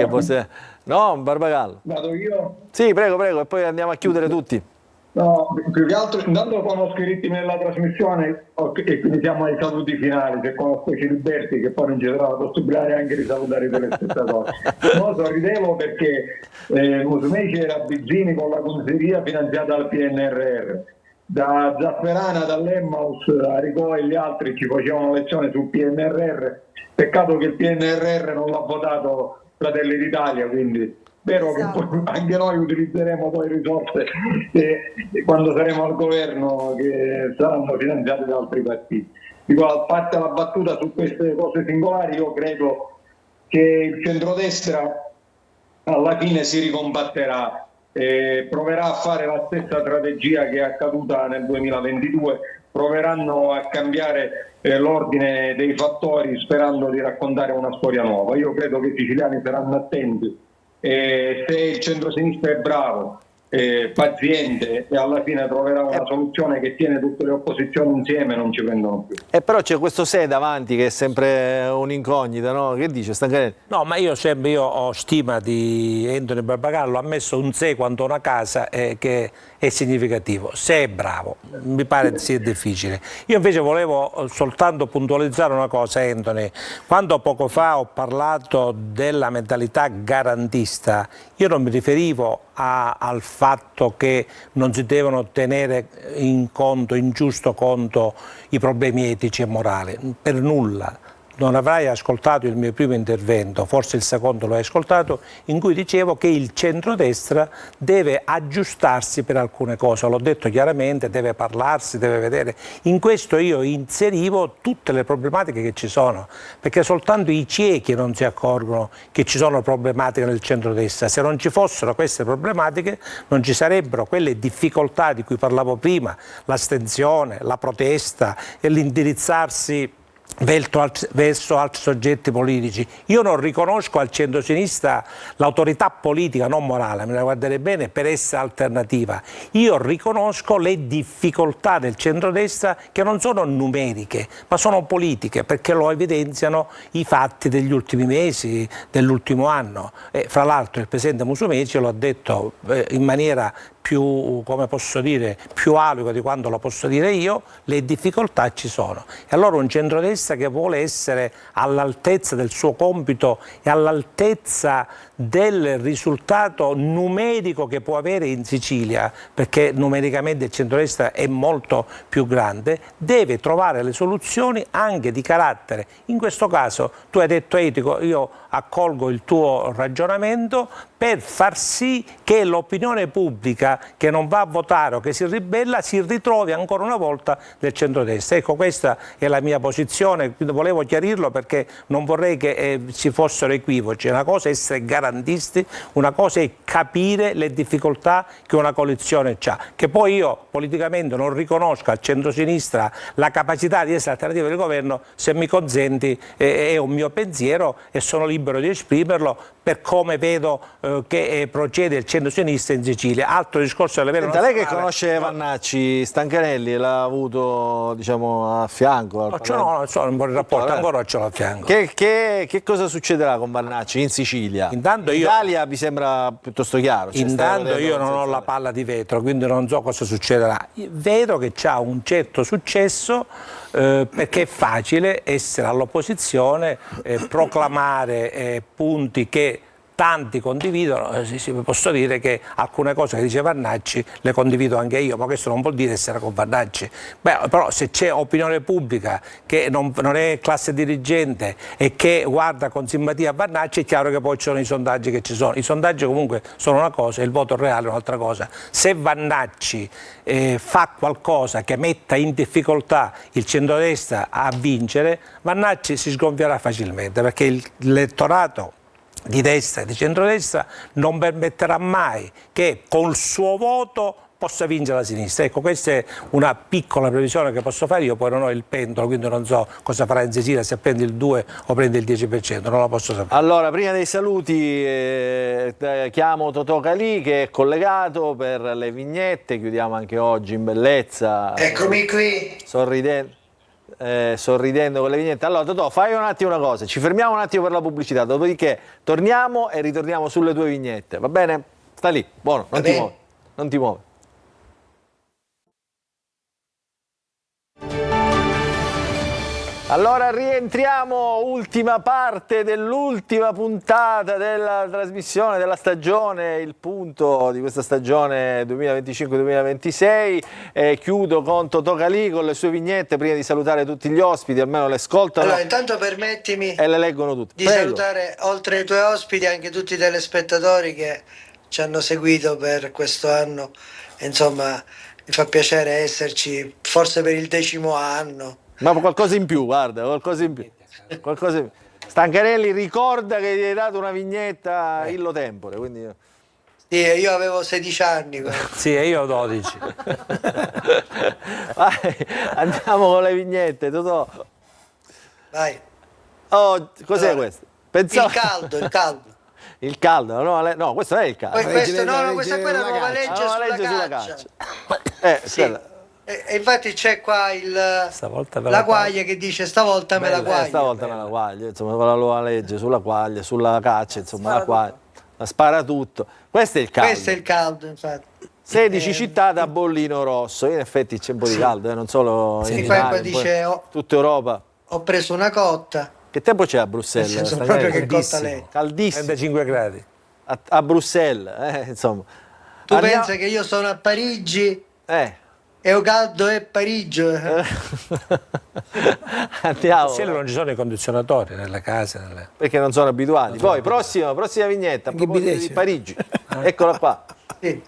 posto. No, Barbagallo. Vado io? Sì, prego, e poi andiamo a chiudere tutti. No, più che altro, intanto conosco i ritmi della trasmissione e quindi siamo ai saluti finali, se conosco Ciliberti, che poi non ci sarà la possibilità neanche di salutare i telespettatori. No, sorridevo perché Musumeci era Bizzini con la consiglieria finanziata dal PNRR. Da Zafferana, dall'Emmaus, Aricò e gli altri ci facevano lezione sul PNRR. Peccato che il PNRR non l'ha votato Fratelli d'Italia, quindi spero che poi anche noi utilizzeremo poi risorse quando saremo al governo, che saranno finanziate da altri partiti. Dico, a parte la battuta su queste cose singolari, io credo che il centrodestra alla fine si ricombatterà e proverà a fare la stessa strategia che è accaduta nel 2022, proveranno a cambiare l'ordine dei fattori sperando di raccontare una storia nuova. Io credo che i siciliani saranno attenti. Se il centro-sinistra è bravo, paziente e alla fine troverà una soluzione che tiene tutte le opposizioni insieme, non ci prendono più. Però c'è questo se davanti che è sempre un'incognita, no? Che dice Stancarelli? No, ma io ho stima di Anthony Barbagallo, ha messo un se quanto una casa che è significativo. Se è bravo, mi pare sia difficile. Io invece volevo soltanto puntualizzare una cosa, Anthony. Quando poco fa ho parlato della mentalità garantista, io non mi riferivo al fatto che non si devono tenere in giusto conto i problemi etici e morali, per nulla. Non avrai ascoltato il mio primo intervento, forse il secondo lo hai ascoltato, in cui dicevo che il centrodestra deve aggiustarsi per alcune cose, l'ho detto chiaramente, deve parlarsi, deve vedere. In questo io inserivo tutte le problematiche che ci sono, perché soltanto i ciechi non si accorgono che ci sono problematiche nel centrodestra. Se non ci fossero queste problematiche non ci sarebbero quelle difficoltà di cui parlavo prima, l'astensione, la protesta e l'indirizzarsi verso altri soggetti politici. Io non riconosco al centro-sinistra l'autorità politica, non morale, me la guarderei bene, per essere alternativa. Io riconosco le difficoltà del centrodestra, che non sono numeriche, ma sono politiche, perché lo evidenziano i fatti degli ultimi mesi, dell'ultimo anno. Fra l'altro il presidente Musumeci lo ha detto in maniera più, come posso dire, più allegro di quando lo posso dire io, le difficoltà ci sono. E allora un centrodestra che vuole essere all'altezza del suo compito e all'altezza del risultato numerico che può avere in Sicilia, perché numericamente il centrodestra è molto più grande, deve trovare le soluzioni anche di carattere. In questo caso tu hai detto etico, io accolgo il tuo ragionamento, per far sì che l'opinione pubblica che non va a votare o che si ribella si ritrovi ancora una volta nel centrodestra. Ecco, questa è la mia posizione, volevo chiarirlo perché non vorrei che ci fossero equivoci. Una cosa è essere garantisti, una cosa è capire le difficoltà che una coalizione ha, che poi io politicamente non riconosco al centrosinistra la capacità di essere alternativa del governo. Se mi consenti, è un mio pensiero e sono libero di esprimerlo per come vedo che procede il centro-sinistra in Sicilia. Altro discorso delle vere. Lei che conosce Vannacci, Stancarelli l'ha avuto, diciamo, a fianco? No, un buon rapporto, ancora ce l'ho a fianco. Che cosa succederà con Vannacci in Sicilia? Intanto in Italia mi sembra piuttosto chiaro. Intanto io non ho la palla di vetro, quindi non so cosa succederà. Vedo che c'ha un certo successo perché è facile essere all'opposizione, proclamare punti che tanti condividono, posso dire che alcune cose che dice Vannacci le condivido anche io, ma questo non vuol dire essere con Vannacci. Però se c'è opinione pubblica che non è classe dirigente e che guarda con simpatia a Vannacci, è chiaro che poi ci sono i sondaggi che ci sono. I sondaggi comunque sono una cosa e il voto reale è un'altra cosa. Se Vannacci fa qualcosa che metta in difficoltà il centrodestra a vincere, Vannacci si sgonfierà facilmente, perché l'elettorato di destra e di centrodestra non permetterà mai che col suo voto possa vincere la sinistra. Ecco, questa è una piccola previsione che posso fare io, poi non ho il pendolo, quindi non so cosa farà in Sicilia, se prende il 2 o prende il 10%, non lo posso sapere. Allora, prima dei saluti chiamo Totò Calì che è collegato per le vignette, chiudiamo anche oggi in bellezza. Eccomi qui. Sorridendo con le vignette. Allora Totò, fai un attimo una cosa, ci fermiamo un attimo per la pubblicità, dopodiché torniamo e ritorniamo sulle tue vignette, va bene? Sta lì, buono, non ti muovi, non ti muovi. Allora rientriamo, ultima parte dell'ultima puntata della trasmissione della stagione, il punto di questa stagione 2025-2026. Chiudo con Totò Calì con le sue vignette prima di salutare tutti gli ospiti, almeno le ascoltano. Allora, intanto permettimi e le leggono tutte. Di salutare oltre ai tuoi ospiti anche tutti i telespettatori che ci hanno seguito per questo anno. Insomma, mi fa piacere esserci, forse per il 10° anno. Ma qualcosa in più, guarda, qualcosa in più. Stancarelli ricorda che gli hai dato una vignetta illo tempore, quindi... Sì, io avevo 16 anni. Sì, e io 12. Vai, andiamo con le vignette, Totò. Vai. Oh, cos'è questo? Pensavo... Il caldo. Il caldo, no, questo non è il caldo. Questa è la nuova legge sulla caccia. Sì. E infatti c'è qua la quaglia che dice stavolta me la quaglia. Stavolta me la quaglia, insomma, con la nuova legge sulla quaglia, sulla caccia, insomma, la quaglia. La spara tutto. Questo è il caldo. Questo è il caldo, infatti. 16 città da bollino rosso, in effetti c'è un po' di caldo, non solo in Italia, dice, tutta Europa. Ho preso una cotta. Che tempo c'è a Bruxelles? Proprio che cotta lei. Caldissimo. 35 gradi. A Bruxelles, insomma. Tu pensi che io sono a Parigi? E o caldo è Parigi. Andiamo. Sì, non ci sono i condizionatori nelle case. Perché non sono abituati. Poi, prossima vignetta, a proposito di Parigi. Eccola qua. Sì.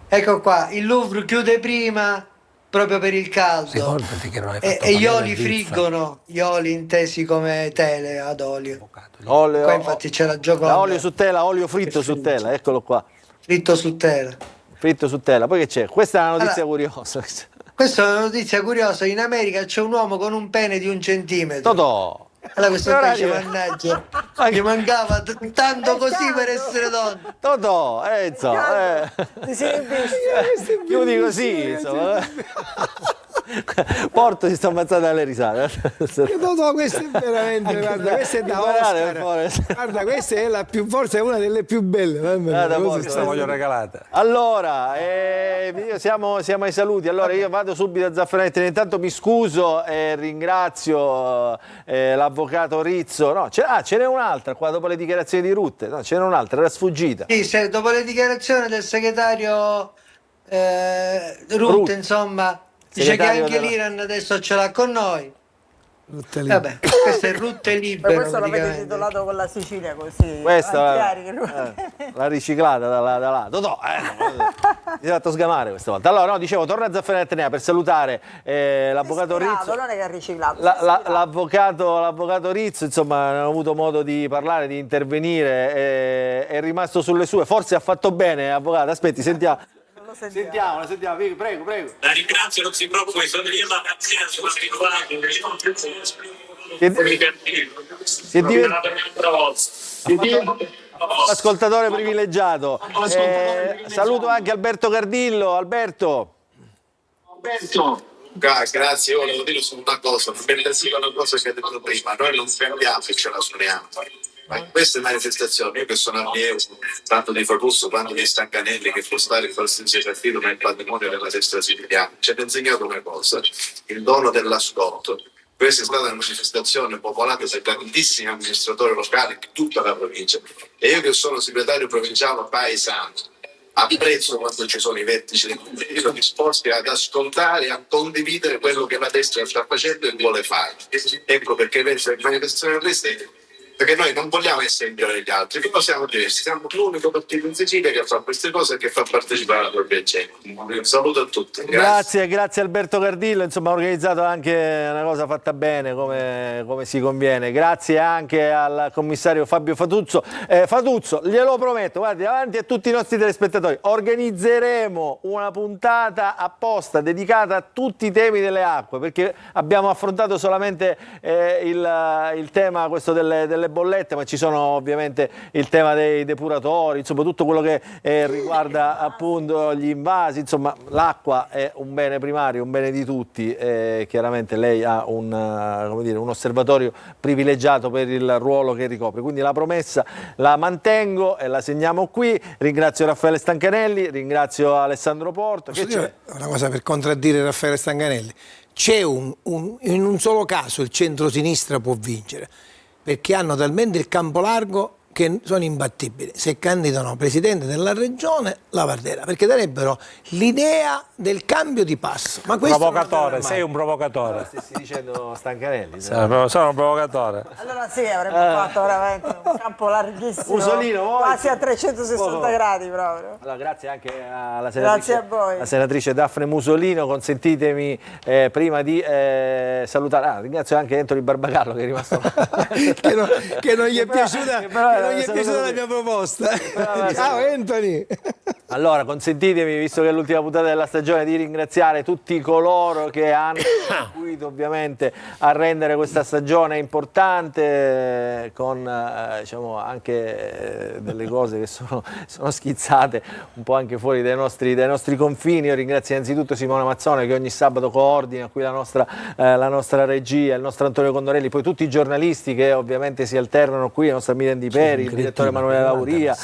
Ecco qua, il Louvre chiude prima proprio per il caldo. Ricordati che non hai fatto e gli oli friggono, gli oli intesi come tele ad olio. Qua infatti c'è la Gioconda. Olio su tela, olio fritto su tela, eccolo qua. Fritto su tela. Fritto su tela, poi che c'è? Questa è una notizia curiosa. Questa è una notizia curiosa, in America c'è un uomo con un pene di 1 centimetro. Totò! Allora questo invece, mannaggia, gli mancava tanto così per essere donna. Totò, insomma, chiudi così, insomma. Porto si sta ammazzando alle risate. No, questo è veramente, guarda, questa è da Oscar. Guarda, questa è forse è una delle più belle. Questa voglio regalata. Allora, siamo ai saluti. Allora io vado subito a Zafferanetto. Intanto mi scuso e ringrazio l'avvocato Rizzo. No, ce n'è un'altra qua dopo le dichiarazioni di Rutte. No, ce n'è un'altra, era sfuggita. Sì, dopo le dichiarazioni del segretario Rutte, insomma. Dice che anche l'Iran adesso ce l'ha con noi. Vabbè, questo è Rutte libero. Questo l'avete titolato con la Sicilia così. Questa l'ha riciclata da là. Totò, mi ha fatto sgamare questa volta. Allora, no, dicevo, torna a Zafferanetto per salutare l'avvocato Rizzo. Non è che ha riciclato. L'avvocato Rizzo, insomma, non ho avuto modo di parlare, di intervenire, è rimasto sulle sue. Forse ha fatto bene, avvocato. Aspetti, sentiamo. Sentiamo, prego. La ringrazio, non si preoccupi, sono io la canzone sulla ascoltatore privilegiato. Saluto anche Alberto Cardillo. Alberto. Grazie, io volevo dire solo una cosa, per una cosa che hai detto prima, noi non fermiamo e ce la suoniamo. Queste manifestazioni, io che sono allievo tanto di Facusso quanto di Stancanelli, che può stare in qualsiasi partito nel patrimonio della destra siciliana, ci hanno insegnato una cosa, il dono dell'ascolto. Questa è stata una manifestazione popolata da grandissimi amministratori locali di tutta la provincia. E io che sono segretario provinciale paesano, apprezzo quando ci sono i vertici del Consiglio disposti ad ascoltare e a condividere quello che la destra sta facendo e vuole fare. Ecco perché penso che manifestazione queste, perché noi non vogliamo essere migliori degli altri, però siamo diversi, siamo l'unico partito in Sicilia che fa queste cose e che fa partecipare alla propria gente. Un saluto a tutti. Grazie Alberto Cardillo, insomma ha organizzato anche una cosa fatta bene come si conviene. Grazie anche al commissario Fabio Fatuzzo. Fatuzzo, glielo prometto, guardi, davanti a tutti i nostri telespettatori, organizzeremo una puntata apposta dedicata a tutti i temi delle acque, perché abbiamo affrontato solamente il tema questo delle bollette, ma ci sono ovviamente il tema dei depuratori, insomma tutto quello che riguarda appunto gli invasi, insomma l'acqua è un bene primario, un bene di tutti, chiaramente lei ha un osservatorio privilegiato per il ruolo che ricopre, quindi la promessa la mantengo e la segniamo qui. Ringrazio Raffaele Stancanelli, ringrazio Alessandro Porto. Posso dire una cosa per contraddire Raffaele Stancanelli? C'è in un solo caso il centro-sinistra può vincere, perché hanno talmente il campo largo che sono imbattibili. Se candidano presidente della regione Lavardera, perché darebbero l'idea del cambio di passo. Ma questo provocatore, sei un provocatore. Stessi dicendo Stancanelli. Sono un provocatore. Allora sì, avremmo fatto veramente un campo larghissimo, Musolino, quasi a 360 gradi proprio. Allora, grazie anche alla Grazie a voi. la senatrice Daphne Musolino. Consentitemi prima di salutare, ringrazio anche Anthony Barbagallo che è rimasto che non gli è piaciuta la mia proposta. Ciao Anthony. Allora, consentitemi, visto che è l'ultima puntata della stagione, di ringraziare tutti coloro che hanno contribuito ovviamente a rendere questa stagione importante, con diciamo anche delle cose che sono schizzate un po' anche fuori dai nostri confini. Io ringrazio innanzitutto Simona Mazzone che ogni sabato coordina qui la nostra regia, il nostro Antonio Condorelli, poi tutti i giornalisti che ovviamente si alternano qui, la nostra Miriam Di Peri, il direttore Emanuele Lauria,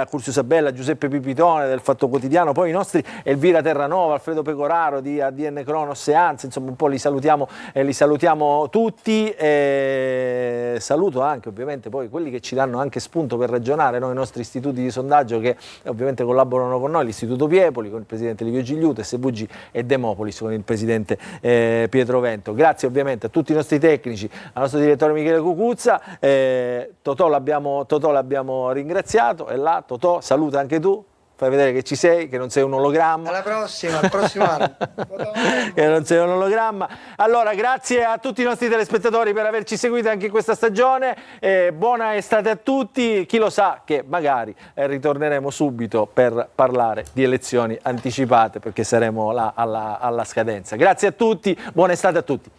Curzio Sabella, Giuseppe Pipitone del Fatto Quotidiano, poi i nostri Elvira Terranova, Alfredo Pecoraro di ADN Cronos e Anzi, insomma un po' li salutiamo tutti, e saluto anche ovviamente poi quelli che ci danno anche spunto per ragionare, noi, i nostri istituti di sondaggio che ovviamente collaborano con noi, l'Istituto Piepoli con il presidente Livio Gigliuto, SVG e Demopolis con il presidente Pietro Vento. Grazie ovviamente a tutti i nostri tecnici, al nostro direttore Michele Cucuzza, Totò l'abbiamo ringraziato, e là Totò saluta anche tu. Fai vedere che ci sei, che non sei un ologramma. Alla prossima, al prossimo anno. Che non sei un ologramma. Allora, grazie a tutti i nostri telespettatori per averci seguito anche in questa stagione. Buona estate a tutti. Chi lo sa che magari ritorneremo subito per parlare di elezioni anticipate, perché saremo là alla scadenza. Grazie a tutti, buona estate a tutti.